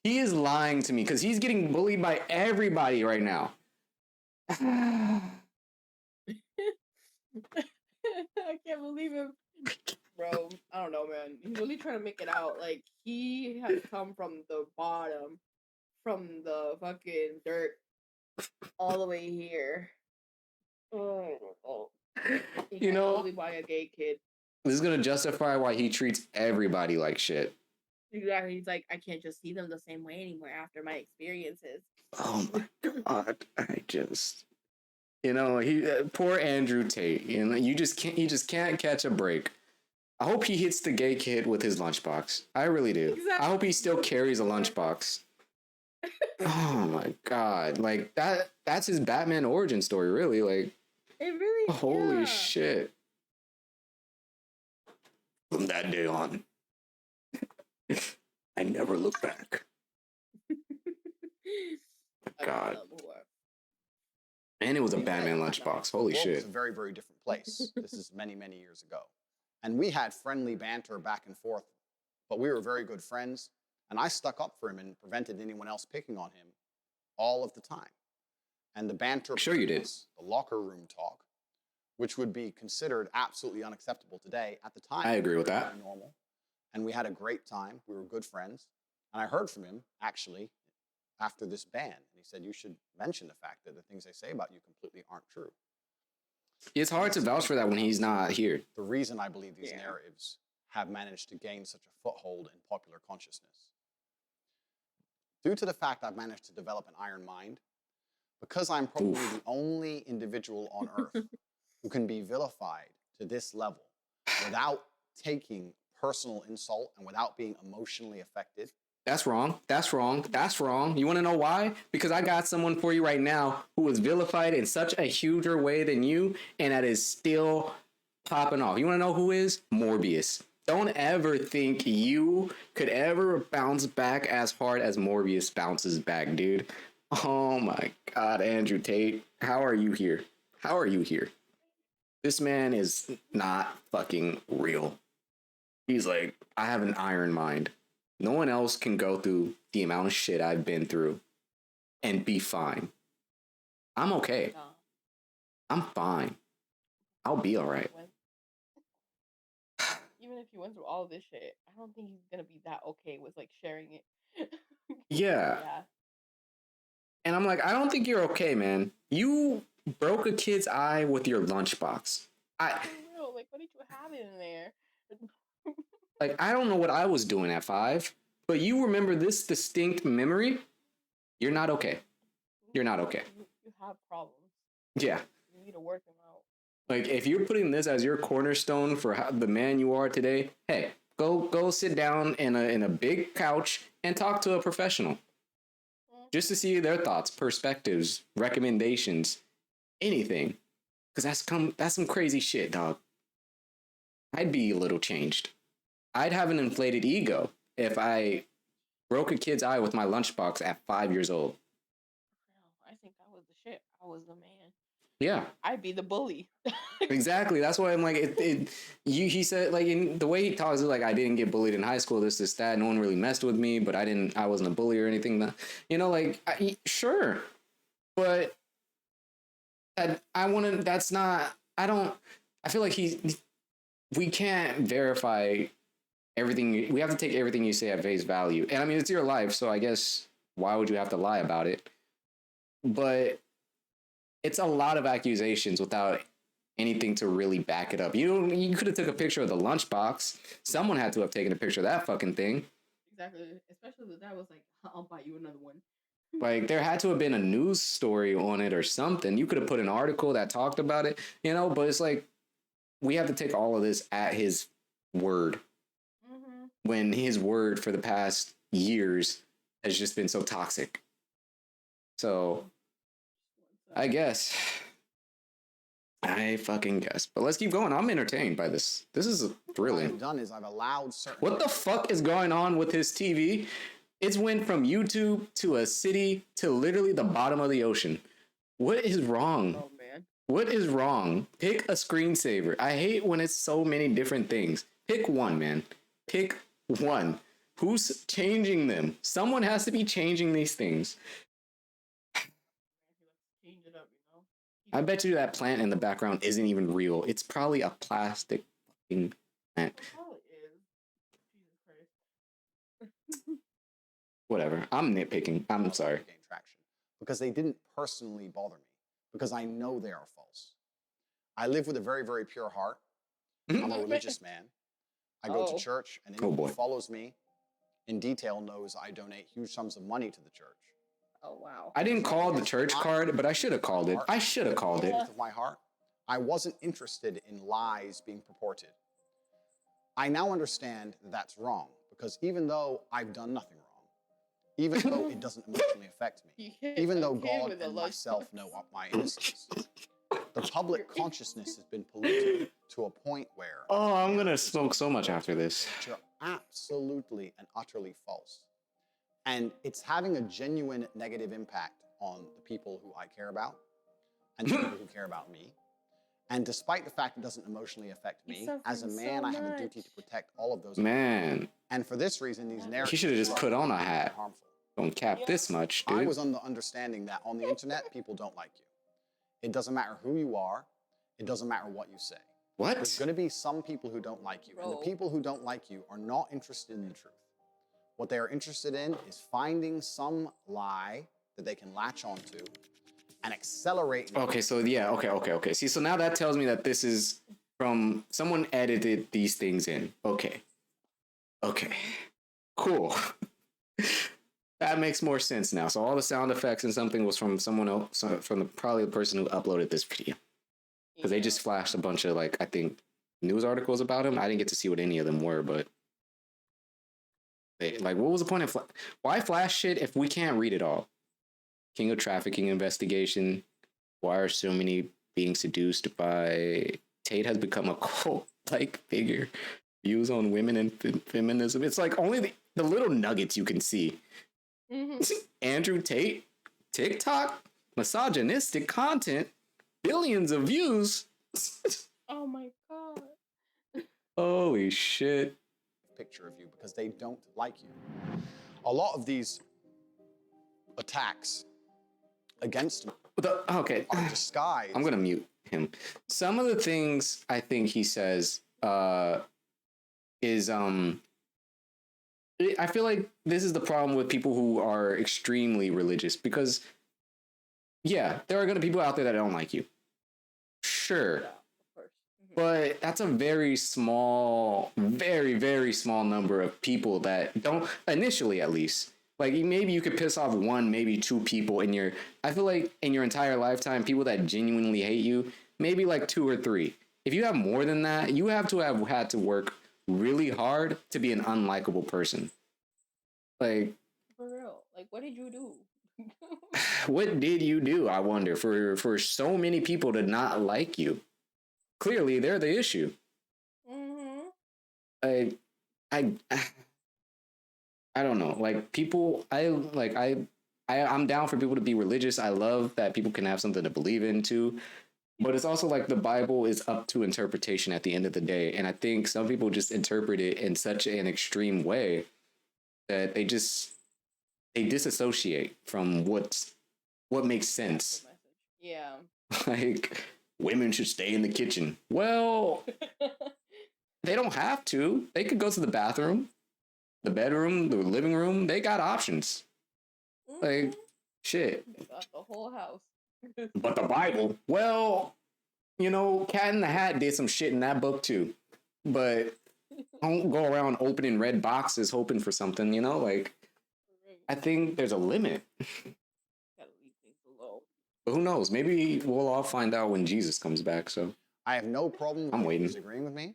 He is lying to me because he's getting bullied by everybody right now. I can't believe him. Bro, I don't know, man. He's really trying to make it out. Like, he has come from the bottom, from the fucking dirt, all the way here. Oh. You know, bullied by a gay kid. this is going to justify why he treats everybody like shit. Exactly. He's like, I can't just see them the same way anymore after my experiences. Oh my God. Poor Andrew Tate. You know, he just can't catch a break. I hope he hits the gay kid with his lunchbox. I really do. Exactly. I hope he still carries a lunchbox. Oh my God. Like that's his Batman origin story, really. Like, It really holy shit. From that day on, I never looked back. God. And it was a Batman lunchbox. Holy The world was shit. a very, very different place. This is many, many years ago. And we had friendly banter back and forth, but we were very good friends. And I stuck up for him and prevented anyone else picking on him all of the time. And the banter, Sure you did. the locker room talk, which would be considered absolutely unacceptable today, at the time. I agree with it was that. Normal. And we had a great time. We were good friends. And I heard from him, actually, after this ban. And he said, you should mention the fact that the things I say about you completely aren't true. It's hard to vouch for that when he's not here. The reason I believe these narratives have managed to gain such a foothold in popular consciousness. Due to the fact I've managed to develop an iron mind, because I'm probably the only individual on earth who can be vilified to this level without taking personal insult and without being emotionally affected. That's wrong. You want to know why? Because I got someone for you right now who was vilified in such a huger way than you, and that is still popping off. You want to know who is? Morbius. Don't ever think you could ever bounce back as hard as Morbius bounces back, dude. Oh my God, Andrew Tate. How are you here? This man is not fucking real. He's like, I have an iron mind. No one else can go through the amount of shit I've been through and be fine. I'm okay. I'm fine. I'll be all right. even if he went through all of this shit, I don't think he's gonna be that okay with like sharing it. Yeah. Yeah. And I'm like, I don't think you're okay, man. You broke a kid's eye with your lunchbox. For real, like, what did you have in there? I don't know what I was doing at 5, but you remember this distinct memory? You're not okay. You're not okay. You have problems. Yeah. You need to work them out. Like, if you're putting this as your cornerstone for the man you are today, hey, go sit down in a big couch and talk to a professional. Just to see their thoughts, perspectives, recommendations, anything. Because that's some crazy shit, dog. I'd be a little changed. I'd have an inflated ego if I broke a kid's eye with my lunchbox at 5 years old. I think that was the shit. I was the man. Yeah. I'd be the bully. Exactly. That's why I'm like, he said, like, in the way he talks, like, I didn't get bullied in high school, this, that. No one really messed with me, but I wasn't a bully or anything. You know, like, sure. But I feel like we can't verify everything. We have to take everything you say at face value. And I mean, it's your life, so I guess why would you have to lie about it? But it's a lot of accusations without anything to really back it up. You could have took a picture of the lunchbox. Someone had to have taken a picture of that fucking thing. Exactly. Especially with that was like, I'll buy you another one. Like, there had to have been a news story on it or something. You could have put an article that talked about it, you know, but it's like, we have to take all of this at his word. Mm-hmm. When his word for the past years has just been so toxic. So, I fucking guess. But let's keep going. I'm entertained by this. This is thrilling. What I've done is I've allowed certain... What the fuck is going on with his TV? It's went from YouTube to a city to literally the bottom of the ocean. What is wrong? Oh, man. What is wrong? Pick a screensaver. I hate when it's so many different things. Pick one, man. Pick one. Who's changing them? Someone has to be changing these things. Change it up, you know? I bet you that plant in the background isn't even real. It's probably a plastic fucking plant. It probably is. Jesus Christ. Whatever. I'm nitpicking. I'm sorry. Gain traction because they didn't personally bother me because I know they are false. I live with a very, very pure heart. I'm a religious man. I go to church, and anyone who follows me in detail knows I donate huge sums of money to the church. Oh, wow. I didn't call the church card, but I should have called it. I should have called it. Of my heart, I wasn't interested in lies being purported. I now understand that's wrong because even though I've done nothing wrong, even though it doesn't emotionally affect me, even though God and myself know my innocence, the public consciousness has been polluted to a point where... Oh, I'm going to smoke so much after this. ...which are absolutely and utterly false. And it's having a genuine negative impact on the people who I care about and the people who care about me. And despite the fact it doesn't emotionally affect me, as a man, I have a duty to protect all of those. Man. And for this reason, these narratives... He should have just put on a hat. Harmful. Don't cap this much, dude. I was on the understanding that on the internet, people don't like you. It doesn't matter who you are. It doesn't matter what you say. What? There's going to be some people who don't like you. And the people who don't like you are not interested in the truth. What they are interested in is finding some lie that they can latch onto and accelerate. Okay, so yeah, okay. See, so now that tells me that this is from someone edited these things in. Okay. Cool. That makes more sense now. So all the sound effects and something was from someone else, from probably the person who uploaded this video. Because they just flashed a bunch of, like, I think, news articles about him. I didn't get to see what any of them were, but... Like, what was the point of... Why flash shit if we can't read it all? King of trafficking investigation. Why are so many being seduced by... Tate has become a cult-like figure. Views on women and feminism. It's like only the little nuggets you can see. Mm-hmm. Andrew Tate, TikTok, misogynistic content, billions of views. Oh my God. Holy shit. Picture of you because they don't like you. A lot of these attacks against me are disguised. I'm gonna mute him. Some of the things I think he says is I feel like this is the problem with people who are extremely religious because, yeah, there are going to be people out there that don't like you. Sure. Yeah, of course. But that's a very small, very, very small number of people that don't, initially at least. Like, maybe you could piss off one, maybe two people in your, I feel like in your entire lifetime, people that genuinely hate you, maybe like 2 or 3. If you have more than that, you have had to work really hard to be an unlikable person. Like, For real. Like, what did you do? what did you do, I wonder, for so many people to not like you? Clearly, they're the issue. I don't know. Like, people, I'm down for people to be religious. I love that people can have something to believe in too. But it's also like the Bible is up to interpretation at the end of the day. And I think some people just interpret it in such an extreme way that they disassociate from what makes sense. Yeah. Like, women should stay in the kitchen. Well, they don't have to. They could go to the bathroom, the bedroom, the living room. They got options. Like, shit. They got the whole house. But the Bible, well, you know, Cat in the Hat did some shit in that book too. But don't go around opening red boxes hoping for something, you know? Like, I think there's a limit. Gotta leave things alone. But who knows? Maybe we'll all find out when Jesus comes back, so. I have no problem with I'm you waiting. disagreeing with me.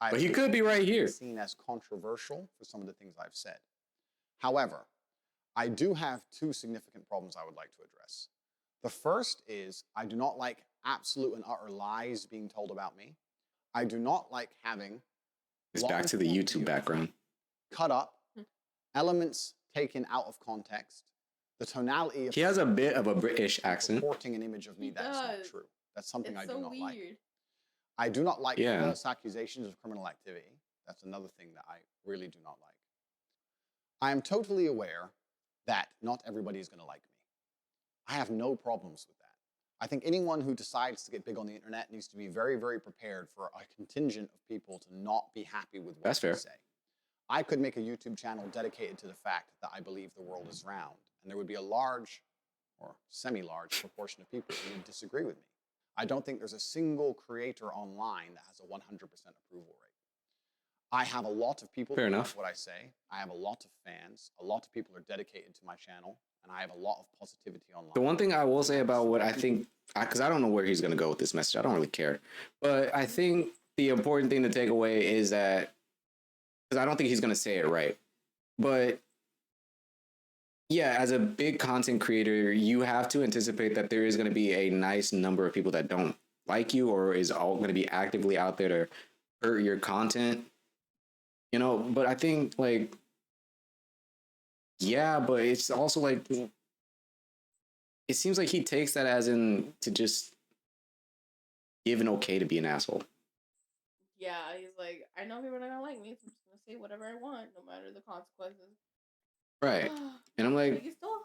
But he could be right here. Seen as controversial for some of the things I've said. However, I do have 2 significant problems I would like to address. The first is I do not like absolute and utter lies being told about me. I do not like having It's back to the YouTube background. cut up, elements taken out of context, the tonality of He has a bit of a British accent. reporting an image of me He that is not does. true. That's something I It's do so not weird. like. I do not like Yeah. false accusations of criminal activity. That's another thing that I really do not like. I am totally aware that not everybody is going to like me. I have no problems with that. I think anyone who decides to get big on the internet needs to be very, very prepared for a contingent of people to not be happy with what That's they fair. say. I could make a YouTube channel dedicated to the fact that I believe the world is round, and there would be a large or semi-large proportion of people who would disagree with me. I don't think there's a single creator online that has a 100% approval rate. I have a lot of people Fair that enough. love what I say. I have a lot of fans. A lot of people are dedicated to my channel, and I have a lot of positivity online. The one thing I will say about what I think, because I don't know where he's going to go with this message. I don't really care. But I think the important thing to take away is that, because I don't think he's going to say it right. But yeah, as a big content creator, you have to anticipate that there is going to be a nice number of people that don't like you or is all going to be actively out there to hurt your content. You know, but I think, like, yeah, but it's also like, it seems like he takes that as in to just give an okay to be an asshole. Yeah, he's like, I know people are not gonna like me, so I'm just gonna say whatever I want, no matter the consequences. Right. And I'm like, you still.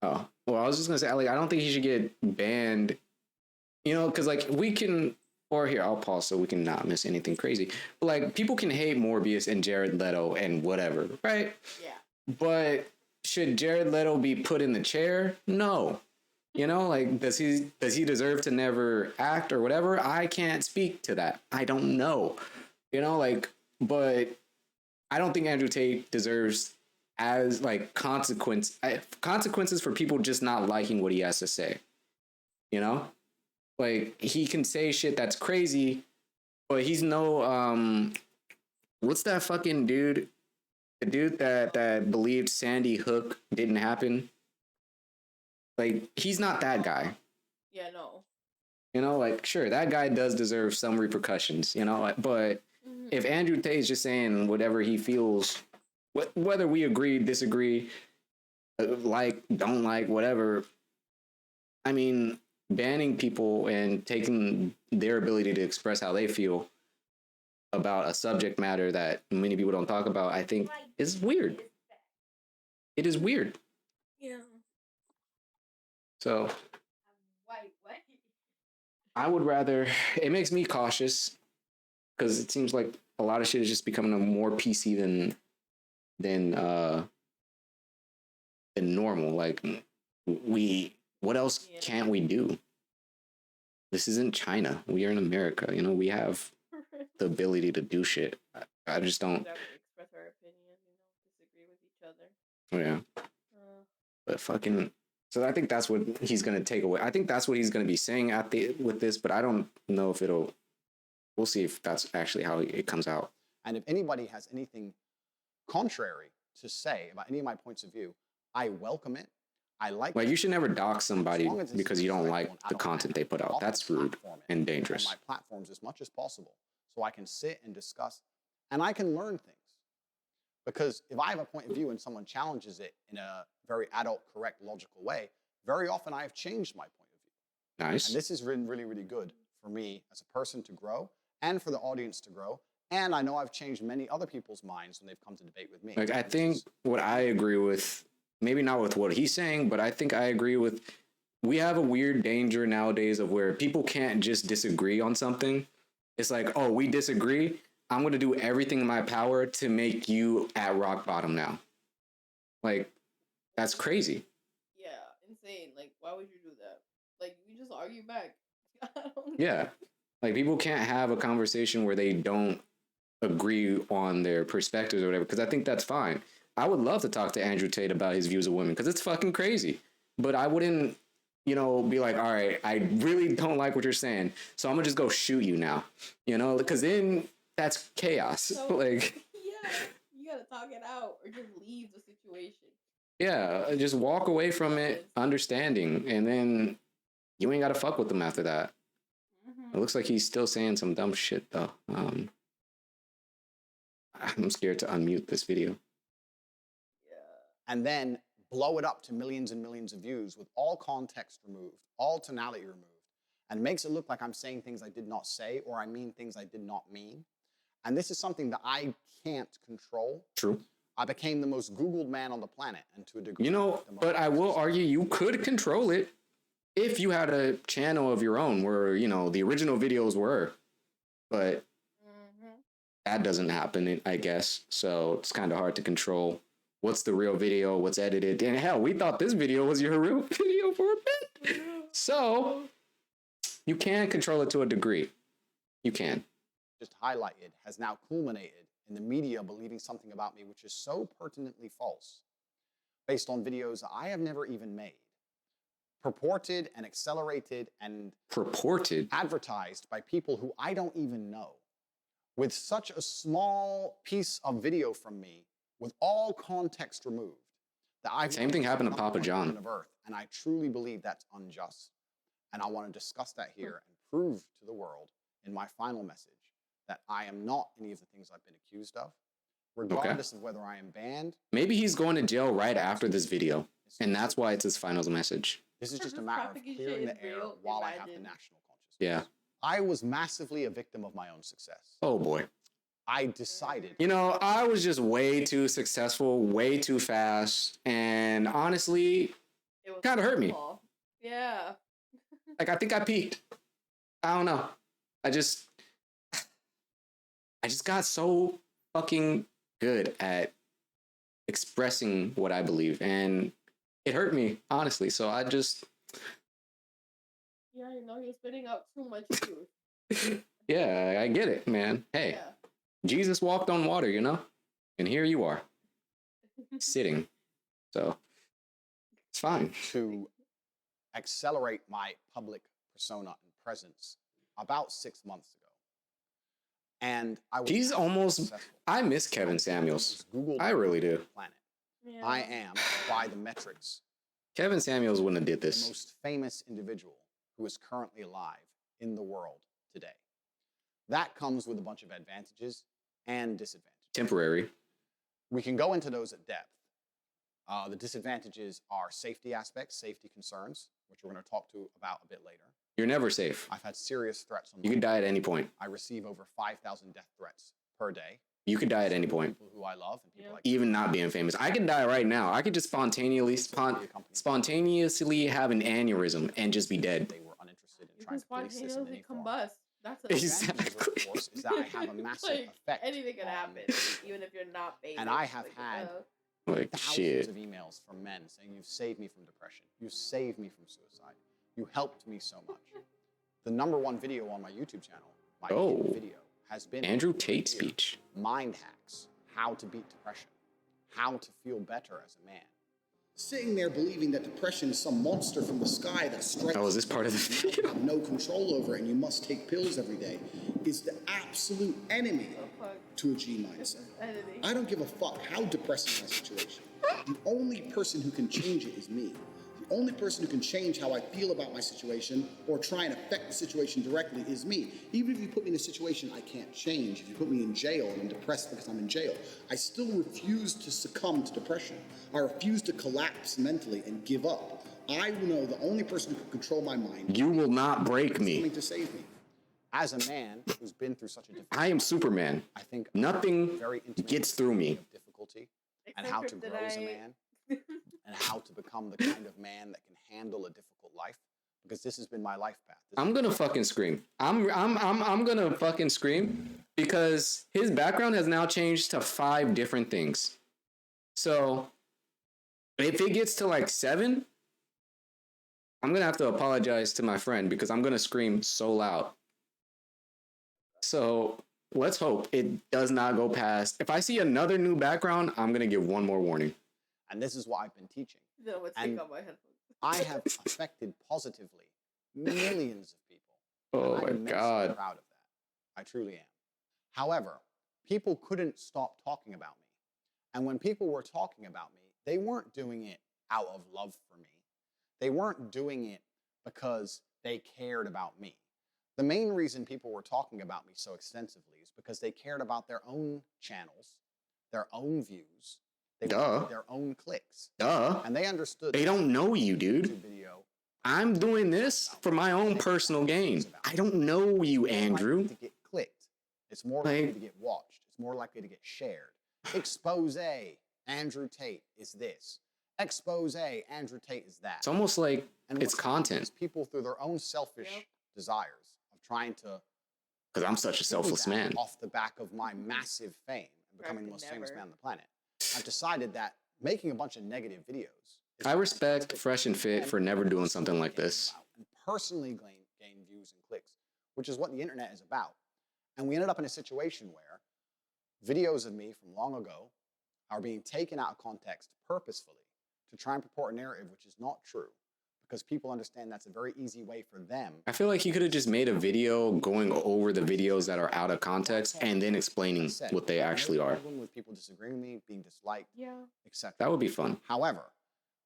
oh, well, I was just going to say, like, I don't think he should get banned, you know, because, like, we can, or here, I'll pause so we can not miss anything crazy. But, like, people can hate Morbius and Jared Leto and whatever, right? Yeah. But should Jared Leto be put in the chair? No. You know, like, does he deserve to never act or whatever? I can't speak to that. I don't know. You know, like, but I don't think Andrew Tate deserves as like consequences for people just not liking what he has to say. You know? Like, he can say shit that's crazy, but he's no what's that fucking dude? The dude that believed Sandy Hook didn't happen. Like, he's not that guy. Yeah, no. You know, like, sure, that guy does deserve some repercussions, you know, but if Andrew Tate is just saying whatever he feels, whether we agree, disagree, like, don't like, whatever, I mean, banning people and taking their ability to express how they feel about a subject matter that many people don't talk about, I think is weird. It is weird. Yeah. So White. I would rather, it makes me cautious because it seems like a lot of shit is just becoming a more PC than normal. Like what else can't we do? This isn't China. We are in America. You know, we have the ability to do shit. I just don't. Express our opinion, disagree with each other. Yeah. But fucking. So I think that's what he's gonna take away. I think that's what he's gonna be saying with this. But I don't know if it'll. We'll see if that's actually how it comes out. And if anybody has anything contrary to say about any of my points of view, I welcome it. I like. Like, you should never dox somebody because you don't like the content they put out. That's rude and dangerous. On my platforms as much as possible, so I can sit and discuss, and I can learn things. Because if I have a point of view and someone challenges it in a very adult, correct, logical way, very often I have changed my point of view. Nice. And this has been really, really good for me as a person to grow and for the audience to grow. And I know I've changed many other people's minds when they've come to debate with me. Like, I think what I agree with, maybe not with what he's saying, but I think I agree with, we have a weird danger nowadays of where people can't just disagree on something. It's like, oh, we disagree. I'm going to do everything in my power to make you at rock bottom now. Like, that's crazy. Yeah, insane. Like, why would you do that? Like, we just argue back. Yeah. Like, people can't have a conversation where they don't agree on their perspectives or whatever, because I think that's fine. I would love to talk to Andrew Tate about his views of women, because it's fucking crazy. But I wouldn't, be like, all right, I really don't like what you're saying, so I'm going to just go shoot you now. Because then that's chaos. So, like, yeah, you got to talk it out or just leave the situation. Yeah, just walk away from it understanding, and then you ain't got to fuck with them after that. It looks like he's still saying some dumb shit, though. I'm scared to unmute this video. And then blow it up to millions and millions of views with all context removed, all tonality removed, and makes it look like I'm saying things I did not say or I mean things I did not mean. And this is something that I can't control. True. I became the most Googled man on the planet, and to a degree. But I will argue you could control it if you had a channel of your own where, the original videos were. But that doesn't happen, I guess. So it's kind of hard to control what's the real video, what's edited. And hell, we thought this video was your real video for a bit. So you can control it to a degree. You can. Just highlighted has now culminated in the media believing something about me which is so pertinently false, based on videos I have never even made, purported and accelerated and advertised by people who I don't even know, with such a small piece of video from me, with all context removed, that I've same thing happened to Papa John. Of Earth, and I truly believe that's unjust, and I want to discuss that here and prove to the world in my final message that I am not any of the things I've been accused of, regardless of whether I am banned. Maybe he's going to jail right after this video, and that's why it's his final message. This is just a matter of clearing the air while I have the national consciousness. Yeah. I was massively a victim of my own success. Oh, boy. I decided. I was just way too successful, way too fast, and honestly, it kind of hurt me. Yeah. Like, I think I peaked. I don't know. I just got so fucking good at expressing what I believe, and it hurt me, honestly. So I just... Yeah, you're spitting out too much truth. Yeah, I get it, man. Hey, Jesus walked on water, and here you are, sitting. So it's fine. To accelerate my public persona and presence about 6 months ago. And I was He's almost... successful. I miss Kevin Samuels. I really do. Planet. Yeah. I am, by the metrics, Kevin Samuels wouldn't have did the this. most famous individual who is currently alive in the world today. That comes with a bunch of advantages and disadvantages. Temporary. We can go into those at depth. The disadvantages are safety aspects, safety concerns, which we're going to talk about a bit later. You're never safe. I've had serious threats on You could die at any point. I receive over 5,000 death threats per day. You could die at any point. People who I love and people like even not being famous. I could die right now. I could just spontaneously have an aneurysm and just be dead. They were uninterested in trying to place this in any form. Combust. That's Exactly. Of course, is that I have a massive like, effect. anything could on- happen, even if you're not famous. And I have like, had even if you're not famous. And I have had like, Like thousands shit. of emails from men saying you've saved me from depression, you've saved me from suicide, you helped me so much. The #1 video on my YouTube channel, my Oh. hit video, has been Andrew right Tate here, speech. Mind hacks, how to beat depression, how to feel better as a man. Sitting there believing that depression is some monster from the sky that strikes Oh, is this part of the you and video? you have no control over it and you must take pills every day is the absolute enemy to a G mindset. I don't give a fuck how depressing my situation. The only person who can change it is me. The only person who can change how I feel about my situation or try and affect the situation directly is me. Even if you put me in a situation I can't change, if you put me in jail and I'm depressed because I'm in jail, I still refuse to succumb to depression. I refuse to collapse mentally and give up. I know the only person who can control my mind You will not break is me. coming to save me. As a man who's been through such a difficult I am Superman. I think Nothing very intimate gets through me. of difficulty and how to grow as a man and how to become the kind of man that can handle a difficult life, because this has been my life path. I'm gonna fucking scream. I'm gonna fucking scream because his background has now changed to 5 different things. So if it gets to like 7, I'm gonna have to apologize to my friend because I'm gonna scream so loud. So let's hope it does not go past. If I see another new background, I'm gonna give one more warning. And this is what I've been teaching. No, let's And take off my headphones. I have affected positively millions of people. Oh and my I'm immensely God. proud of that. I truly am. However, people couldn't stop talking about me. And when people were talking about me, they weren't doing it out of love for me. They weren't doing it because they cared about me. The main reason people were talking about me so extensively is because they cared about their own channels, their own views, they wanted their own clicks. Duh. And they understood They don't know you, dude. YouTube video. I'm doing this for my own personal gain. I don't know you, It's more Andrew. likely to get clicked. It's more likely to get watched. It's more likely to get shared. Expose, Andrew Tate is this. Expose, Andrew Tate is that. It's almost like And it's what's happening content. is people, through their own selfish desires of trying to Because I'm such a selfless piggyback man. off the back of my massive fame and becoming the could most famous never. man on the planet, I've decided that making a bunch of negative videos is I what respect fantastic Fresh and Fit and for never doing something personally like gain this. about, and personally gain views and clicks, which is what the internet is about. And we ended up in a situation where videos of me from long ago are being taken out of context purposefully to try and purport a narrative which is not true, because people understand that's a very easy way for them. I feel like he could have just made a video going over the videos that are out of context and then explaining what they actually no are. problem with people disagreeing with me, being disliked, Yeah. etc. That would be fun. However,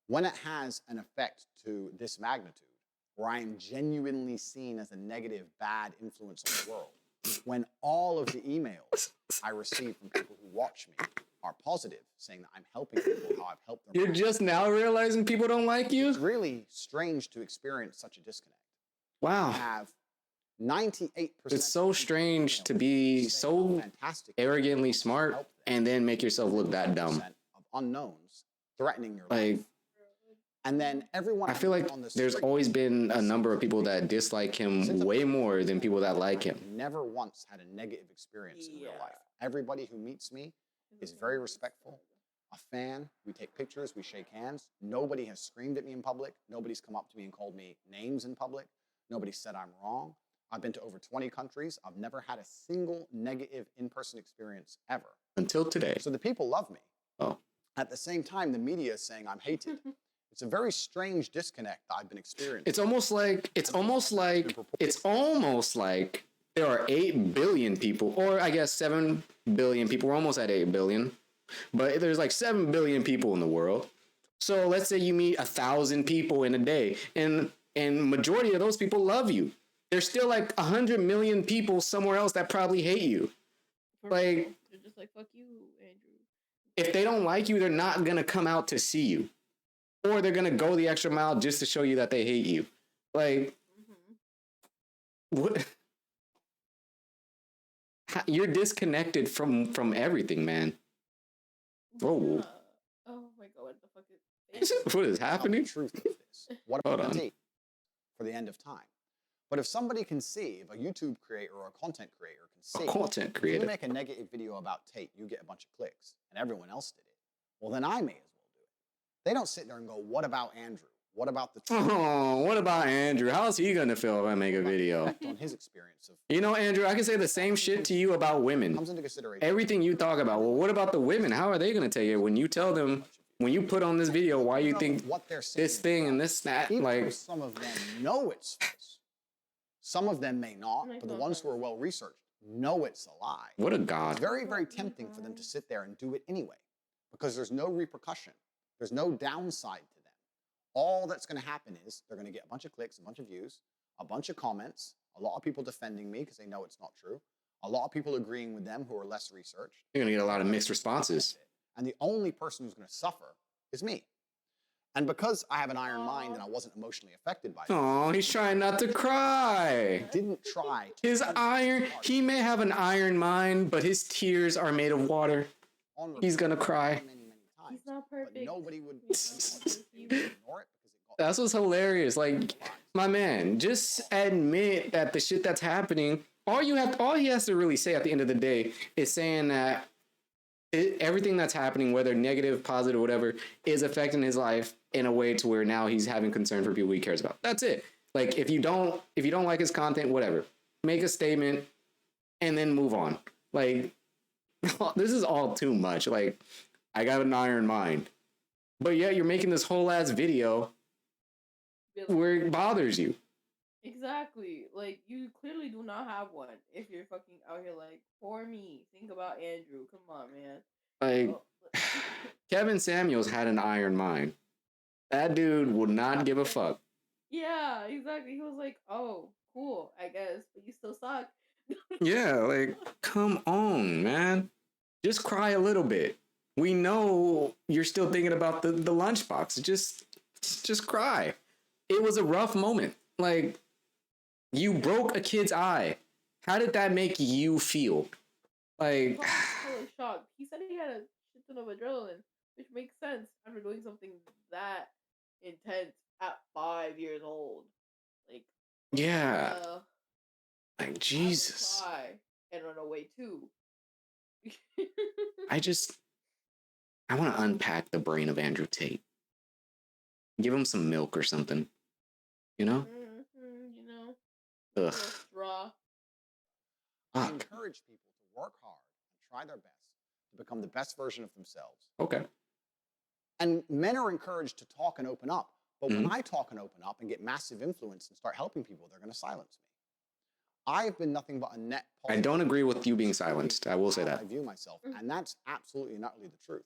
when it has an effect to this magnitude, where I am genuinely seen as a negative, bad influence on the world, when all of the emails I receive from people who watch me are positive, saying that I'm helping people, how I've helped them. You're just now realizing people don't like It's you? really strange to experience such a disconnect. Wow. I have 98%. It's so strange to be so arrogantly smart and then make yourself look that dumb. Of unknowns threatening your Like, life. And then everyone I feel like on the there's street always been a number of people that dislike him way more than people that like him. never once had a negative experience in real Yeah. life. Everybody who meets me is very respectful, a fan. We take pictures, we shake hands. Nobody has screamed at me in public. Nobody's come up to me and called me names in public. Nobody said I'm wrong. I've been to over 20 countries. I've never had a single negative in-person experience ever. Until today. So the people love me. Oh. At the same time, the media is saying I'm hated. It's a very strange disconnect that I've been experiencing. It's almost like there are 8 billion people, or I guess 7 billion people. We're almost at 8 billion, but there's like 7 billion people in the world. So let's say you meet 1,000 people in a day, and majority of those people love you. There's still like 100 million people somewhere else that probably hate you. Like, They're just like, fuck you, Andrew. if they don't like you, they're not gonna come out to see you, or they're gonna go the extra mile just to show you that they hate you. Like, what? You're disconnected from everything, man. Whoa. Oh my god, what the fuck is What is Tell happening? the truth of this. What Hold about on. the date for the end of time? But if somebody can see, if a YouTube creator or a content creator can see, content if creator. you make a negative video about Tate, you get a bunch of clicks, and everyone else did it. Well, then I may as well do it. They don't sit there and go, what about Andrew? What about the Oh, what about Andrew? How's he gonna feel if I make a video? effect on his experience of You know, Andrew, I can say the same shit to you about women. comes into consideration? Everything you talk about. Well, what about the women? How are they gonna take it when you tell them, when you put on this video, why you think what they're saying this thing and this that? even though Like, some of them know it's false. Some of them may not, but the ones who are well researched know it's a lie. what a It's god. very, very tempting for them to sit there and do it anyway, because there's no repercussion. There's no downside to them. All that's going to happen is they're going to get a bunch of clicks, a bunch of views, a bunch of comments, a lot of people defending me because they know it's not true, a lot of people agreeing with them who are less researched. You're gonna get a lot of mixed responses. And the only person who's going to suffer is me. And because I have an iron mind and I wasn't emotionally affected by it, Oh, he's trying not to cry. I didn't try to His iron, he may have an iron mind, but his tears are made of water. on He's gonna cry. many, many times. He's not But perfect. nobody would He's ignore it because it got That's what's hilarious. Like, my man, just admit that the shit that's happening, all he has to really say at the end of the day is saying that everything that's happening, whether negative, positive, whatever, is affecting his life in a way to where now he's having concern for people he cares about. That's it. Like, if you don't like his content, whatever, make a statement and then move on. Like, this is all too much. Like, I got an iron mind, but yet you're making this whole ass video where it bothers you. Exactly. Like, you clearly do not have one if you're fucking out here like, for me, think about Andrew. Come on, man. Like, Oh, Kevin Samuels had an iron mind. That dude would not give a fuck. yeah, exactly. He was like, oh, cool, I guess, but you still suck. Yeah, like, come on, man. Just cry a little bit. We know you're still thinking about the lunchbox. Just cry. It was a rough moment. Like, you broke a kid's eye. How did that make you feel? Like, I was shocked. He said he had a shit ton of adrenaline, which makes sense after doing something that intense at 5 years old. Like, yeah. uh, Like, I would Jesus. cry and run away too. I want to unpack the brain of Andrew Tate. Give him some milk or something. You know? You know, Ugh. little straw. I Fuck. encourage people to work hard and try their best to become the best version of themselves. Okay. And men are encouraged to talk and open up. But when I talk and open up and get massive influence and start helping people, they're going to silence me. I've been nothing but a net I positive don't agree with you being silenced. I will say how that. I view myself, and that's absolutely and utterly the truth.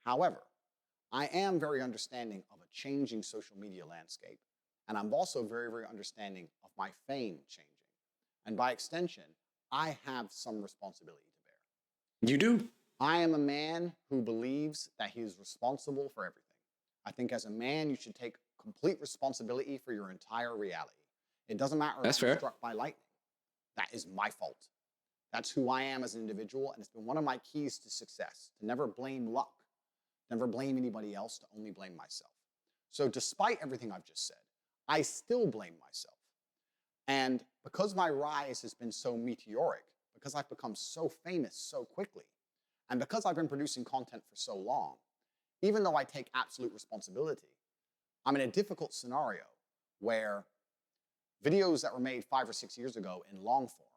However, I am very understanding of a changing social media landscape, and I'm also very, very understanding of my fame changing. And by extension, I have some responsibility to bear. You do. I am a man who believes that he is responsible for everything. I think as a man, you should take complete responsibility for your entire reality. It doesn't matter That's if I'm fair. struck by lightning. That is my fault. That's who I am as an individual, and it's been one of my keys to success, to never blame luck, never blame anybody else, to only blame myself. So despite everything I've just said, I still blame myself. And because my rise has been so meteoric, because I've become so famous so quickly, and because I've been producing content for so long, even though I take absolute responsibility, I'm in a difficult scenario where videos that were made 5 or 6 years ago in long form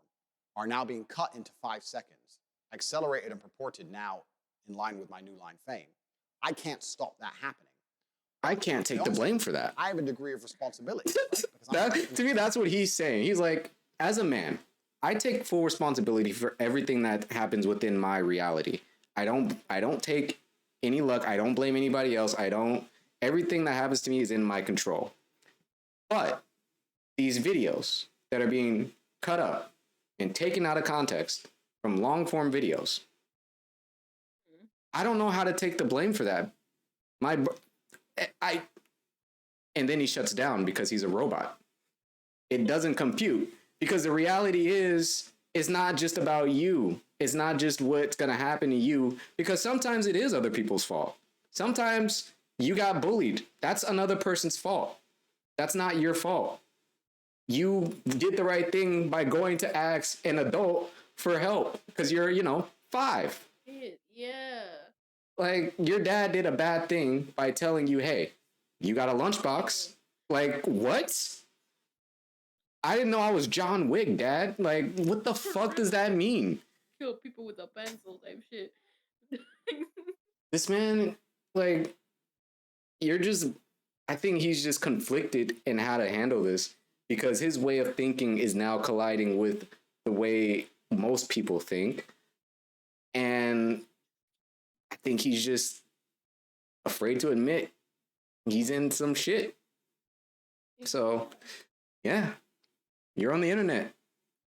are now being cut into 5 seconds, accelerated and purported now in line with my new line fame. I can't stop that happening. I can't take the blame for that. I have a degree of responsibility. Right? Because I'm To me, that's what he's saying. He's like, as a man, I take full responsibility for everything that happens within my reality. I don't take any luck. I don't blame anybody else. Everything that happens to me is in my control. But these videos that are being cut up and taken out of context from long form videos, I don't know how to take the blame for that. And then he shuts down because he's a robot. It doesn't compute because the reality is, it's not just about you. It's not just what's going to happen to you, because sometimes it is other people's fault. Sometimes you got bullied. That's another person's fault. That's not your fault. you did the right thing by going to ask an adult for help because you're, 5. Yeah. Like, your dad did a bad thing by telling you, hey, you got a lunchbox. Like, what? I didn't know I was John Wick, Dad. Like, what the fuck does that mean? Kill people with a pencil type shit. This man, like, I think he's just conflicted in how to handle this because his way of thinking is now colliding with the way most people think. And I think he's just afraid to admit he's in some shit. So, yeah, you're on the internet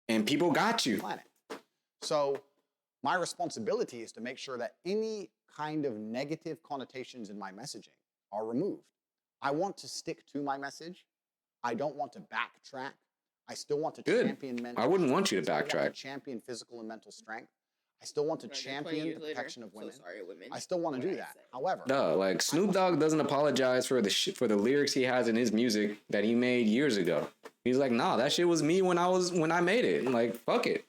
and people got you. Planet. So my responsibility is to make sure that any kind of negative connotations in my messaging are removed. I want to stick to my message. I don't want to backtrack. I still want to champion mental I wouldn't want you to strength. I still want backtrack. to champion physical and mental strength. I still want to champion the protection of women. So sorry, women. I still want to do that. However, Like Snoop Dogg doesn't apologize for the lyrics he has in his music that he made years ago. He's like, nah, that shit was me when I made it. Like, fuck it.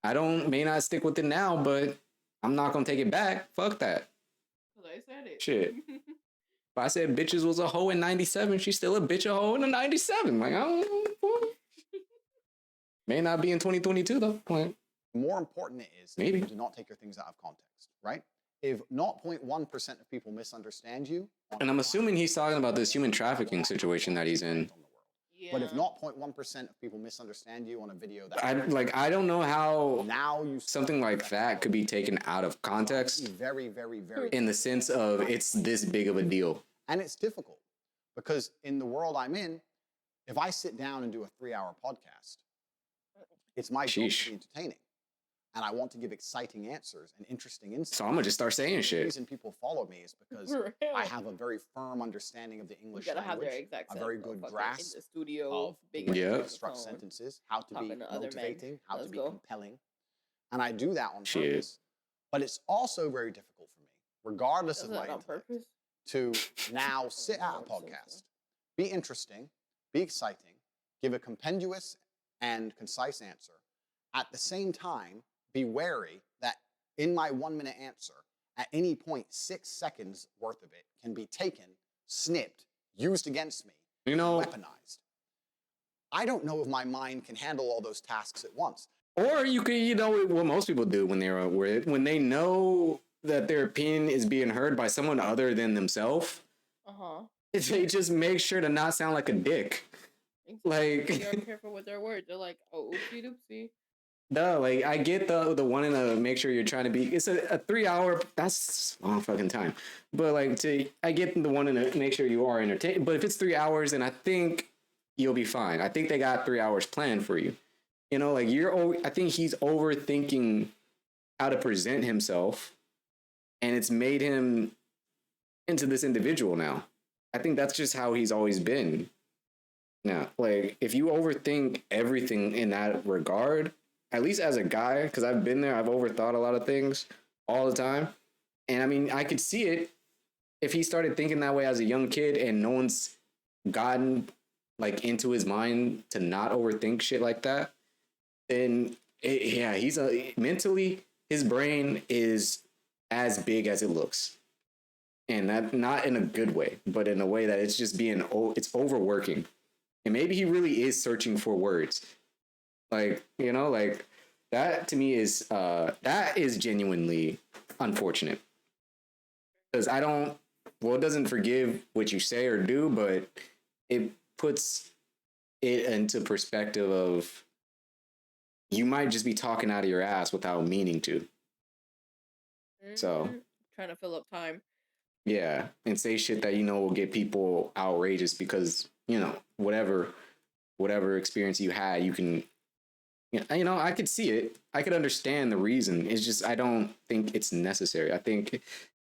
I may not stick with it now, but I'm not gonna take it back. Fuck that. Because I said it. Shit. If I said bitches was a hoe in 97, she's still a bitch a hoe in a 97. Like, I don't know. May not be in 2022 though. Like, more important it is that Maybe. you do not take your things out of context, right? If 0.1% of people misunderstand you, and I'm assuming he's talking about this human trafficking situation that he's in. Yeah. But if 0.1% of people misunderstand you on a video that I don't know how now you something like that could be taken out of context very, very, very in the sense of it's this big of a deal. and it's difficult because in the world I'm in, if I sit down and do a 3-hour podcast, it's my job Sheesh. to be entertaining. And I want to give exciting answers and interesting insights. So I'm gonna just start saying The shit. reason people follow me is because For real. I have a very firm understanding of the You English gotta have their language, exact a self, very though, good fucking grasp in the studio, of big the way Yeah. to on the construct phone. sentences, how to be talking to other men. motivating, how to Let's be go. compelling. And I do that on Shit. purpose. But it's also very difficult for me, regardless Does of that my on intellect, purpose? to now sit at a podcast, be interesting, be exciting, give a compendious and concise answer, at the same time, be wary that in my 1-minute answer, at any point, 6 seconds worth of it can be taken, snipped, used against me, You know, weaponized. I don't know if my mind can handle all those tasks at once. or you could, what most people do when when they know that their opinion is being heard by someone other than themselves, they just make sure to not sound like a dick. Like, They're careful with their words. They're like, oh, oopsie doopsie. no, like I get the wanting to make sure you're trying to be. It's a 3-hour. That's a long fucking time. But like I get the wanting to make sure you are entertained. But if it's 3 hours, then I think you'll be fine. I think they got 3 hours planned for you. Like I think he's overthinking how to present himself, and it's made him into this individual now. I think that's just how he's always been. Now, like if you overthink everything in that regard. At least as a guy, because I've been there, I've overthought a lot of things all the time. And I mean, I could see it if he started thinking that way as a young kid and no one's gotten like into his mind to not overthink shit like that. Then he's mentally, his brain is as big as it looks. And that not in a good way, but in a way that it's just it's overworking. And maybe he really is searching for words. Like, like that to me is that is genuinely unfortunate. Because it doesn't forgive what you say or do, but it puts it into perspective of you might just be talking out of your ass without meaning to. So trying to fill up time. Yeah, and say shit that will get people outrageous because, whatever experience you had, you can I could see it. I could understand the reason. It's just I don't think it's necessary. I think if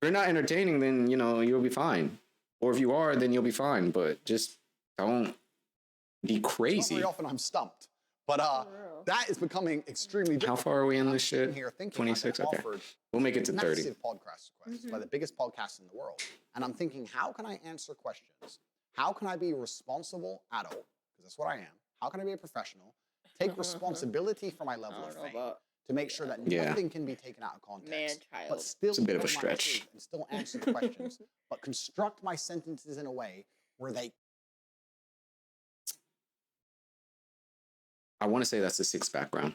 you're not entertaining, then you'll be fine. Or if you are, then you'll be fine. But just don't be crazy. Very often I'm stumped, but that is becoming extremely difficult. How far are we in this shit? Here thinking 26. I've been Okay, offered we'll make it to 30. massive podcast requests by the biggest podcasts in the world, and I'm thinking, how can I answer questions? How can I be a responsible adult? because that's what I am. How can I be a professional, take responsibility for my level of fame to make sure that nothing can be taken out of context, but still a bit of a tell my stretch. truth and still answer the questions, but construct my sentences in a way where they... I want to say that's the sixth background.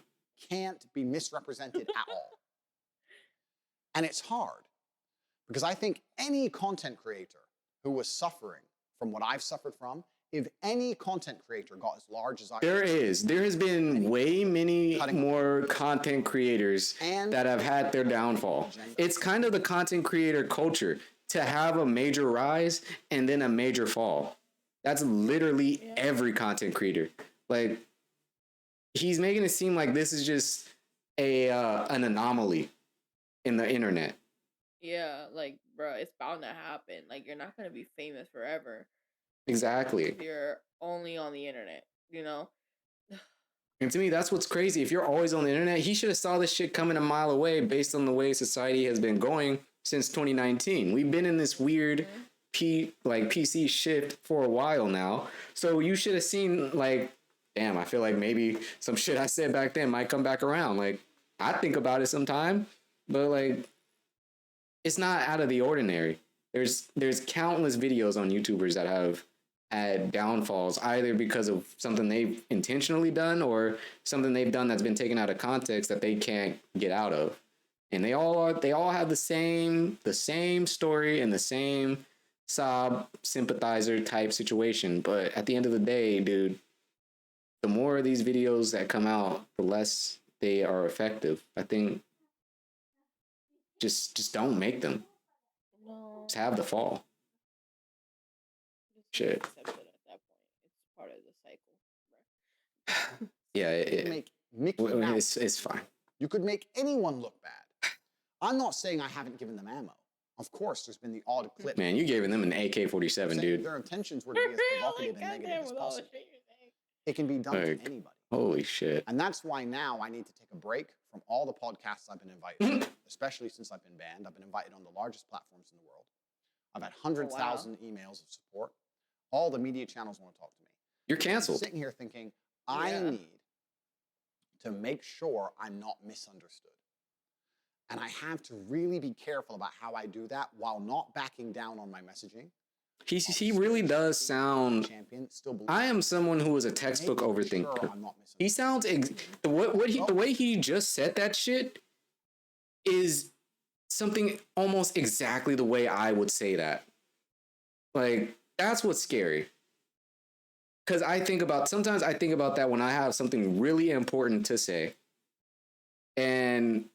Can't be misrepresented at all. And it's hard because I think any content creator who was suffering from what I've suffered from, if any content creator got as large as I... There has been way many more content creators that have had their downfall. It's kind of the content creator culture to have a major rise and then a major fall. That's literally every content creator. Like, he's making it seem like this is just an anomaly in the internet. Yeah, like, bro, it's bound to happen. Like, you're not gonna be famous forever. Exactly. If you're only on the internet, you know? And to me, that's what's crazy. If you're always on the internet, he should have saw this shit coming a mile away based on the way society has been going since 2019. We've been in this weird PC shift for a while now. So you should have seen, like, damn, I feel like maybe some shit I said back then might come back around. Like, I think about it sometime, but like, it's not out of the ordinary. There's countless videos on YouTubers that have had downfalls, either because of something they've intentionally done or something they've done that's been taken out of context that they can't get out of. And they all have the same story and the same sob sympathizer type situation. But at the end of the day, dude, the more of these videos that come out, the less they are effective. I think just don't make them. No. Just have the fall. Shit. Accept it at that point. It's part of the cycle. Bro. Yeah, make Mickey Mouse. It's fine. You could make anyone look bad. I'm not saying I haven't given them ammo. Of course, there's been the odd clip. Man, you giving them an AK-47, dude. Their intentions were to be as provocative and negative as possible. It can be done to anybody. Holy shit. And that's why now I need to take a break from all the podcasts I've been invited to, especially since I've been banned. I've been invited on the largest platforms in the world. I've had 100,000 emails of support. All the media channels want to talk to me. You're canceled. I'm sitting here thinking, I need to make sure I'm not misunderstood. And I have to really be careful about how I do that while not backing down on my messaging. He really does sound... I am someone who is a textbook overthinker. He sounds... the way he just said that shit is something almost exactly the way I would say that. Like, that's what's scary. Because sometimes I think about that when I have something really important to say. And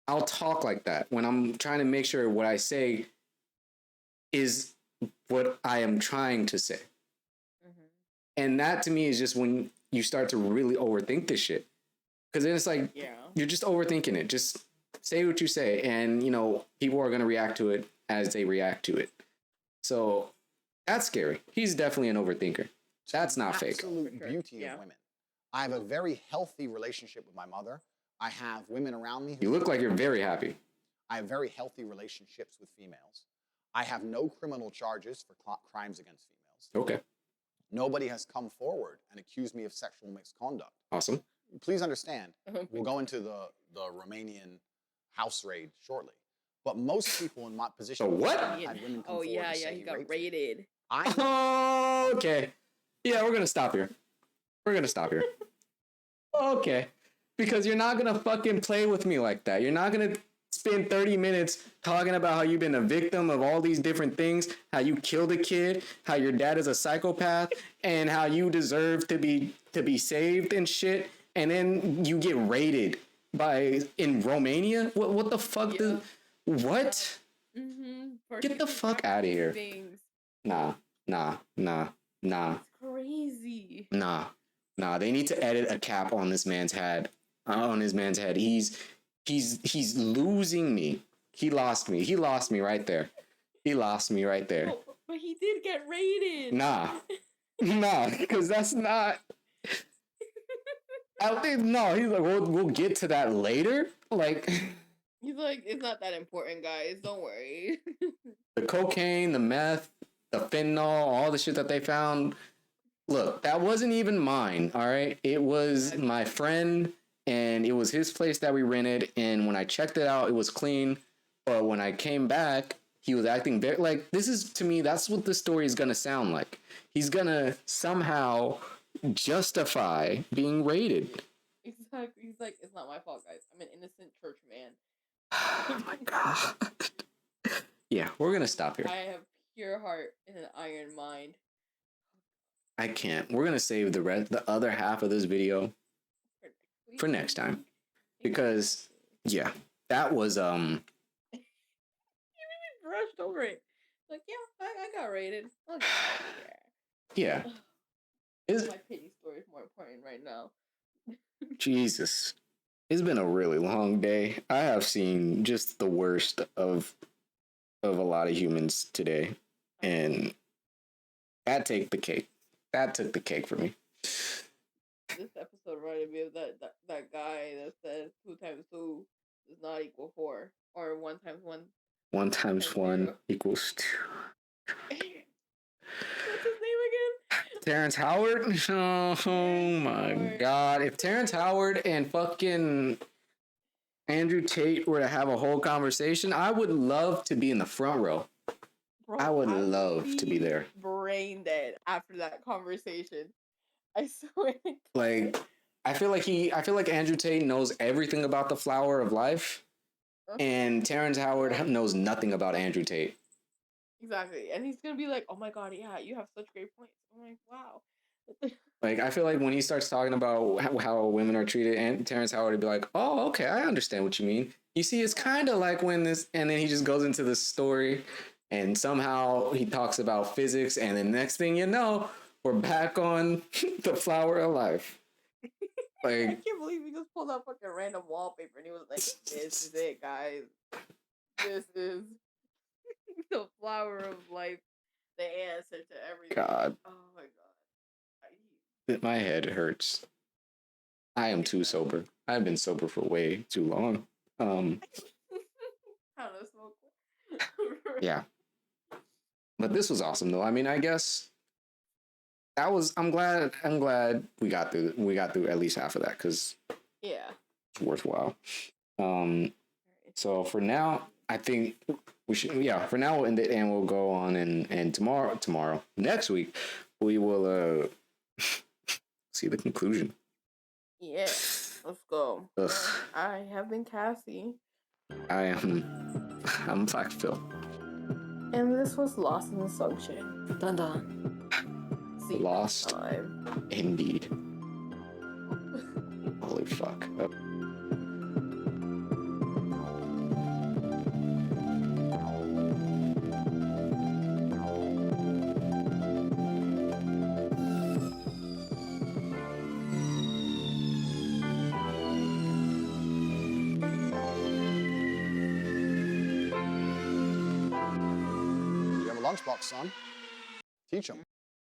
I'll talk like that when I'm trying to make sure what I say is what I am trying to say. Mm-hmm. And that to me is just when you start to really overthink this shit. Because then it's like, you're just overthinking it. Just say what you say. And, people are going to react to it as they react to it. So that's scary. He's definitely an overthinker. That's not fake. Absolute beauty of women. I have a very healthy relationship with my mother. I have women around me. You look like you're very happy. I have very healthy relationships with females. I have no criminal charges for crimes against females. Okay. Nobody has come forward and accused me of sexual misconduct. Awesome. Please understand, we'll go into the Romanian house raid shortly. But most people in my position... The what? Had women come forward and say he got raided. Okay. Yeah, we're going to stop here. Okay. Because you're not going to fucking play with me like that. You're not going to spend 30 minutes talking about how you've been a victim of all these different things, how you killed a kid, how your dad is a psychopath, and how you deserve to be saved and shit, and then you get raided in Romania? What the fuck? What? Mm-hmm. Get the fuck out of here. Things. Nah. It's crazy. Nah. They need to edit a cap on this man's head. He's losing me. He lost me right there. Oh, but he did get raided. Nah, because that's not. I think no. He's like, we'll get to that later. Like, he's like, it's not that important, guys. Don't worry. The cocaine, the meth, the fentanyl, all the shit that they found. look, that wasn't even mine, all right? It was my friend, and it was his place that we rented, and when I checked it out, it was clean, but when I came back, he was acting very, like, this is, to me, that's what the story is gonna sound like. He's gonna somehow justify being raided. Exactly. He's like, it's not my fault, guys. I'm an innocent church man. Oh my god. Yeah, we're gonna stop here. I have pure heart and an iron mind. I can't. We're gonna save the other half of this video for next time. Because yeah, that was You really brushed over it. Like, yeah, I got rated. Okay, yeah. Is my pity story is more important right now. Jesus. It's been a really long day. I have seen just the worst of a lot of humans today. And that took the cake. That took the cake for me. This episode reminded me of that guy that said 2 times 2 does not equal 4. Or 1 times 1. 1 times 1 0. equals 2. What's his name again? Terrence Howard? Oh my god. If Terrence Howard and fucking Andrew Tate were to have a whole conversation, I would love to be in the front row. Bro, I would love to be there. Brain dead after that conversation. I swear. Like, I feel like Andrew Tate knows everything about the flower of life, and Terrence Howard knows nothing about Andrew Tate. Exactly. And he's gonna be like, oh my god, yeah, you have such great points. I'm like, wow. Like, I feel like when he starts talking about how women are treated, and Terrence Howard would be like, oh, okay, I understand what you mean. You see, it's kind of like when this, and then he just goes into this story, and somehow he talks about physics, and the next thing you know, we're back on the flower of life. I Like, can't believe he just pulled out fucking random wallpaper and he was like, this is it, guys. This is the flower of life, the answer to everything. God. Oh my god. My head hurts. I am too sober. I've been sober for way too long. I don't smoke. Yeah. But this was awesome though. I mean, I guess that was, I'm glad we got through at least half of that, because Yeah. it's worthwhile. So for now, I think we should, for now we'll end it and we'll go on, and tomorrow, next week, we will see the conclusion. Yeah. Let's go. Ugh. I have been Cassie. I'm Black Phil. And this was Lost in Dysfunction. Dun dun. See you Lost. next time. Indeed. Holy fuck. You have a lunchbox, son. Teach them.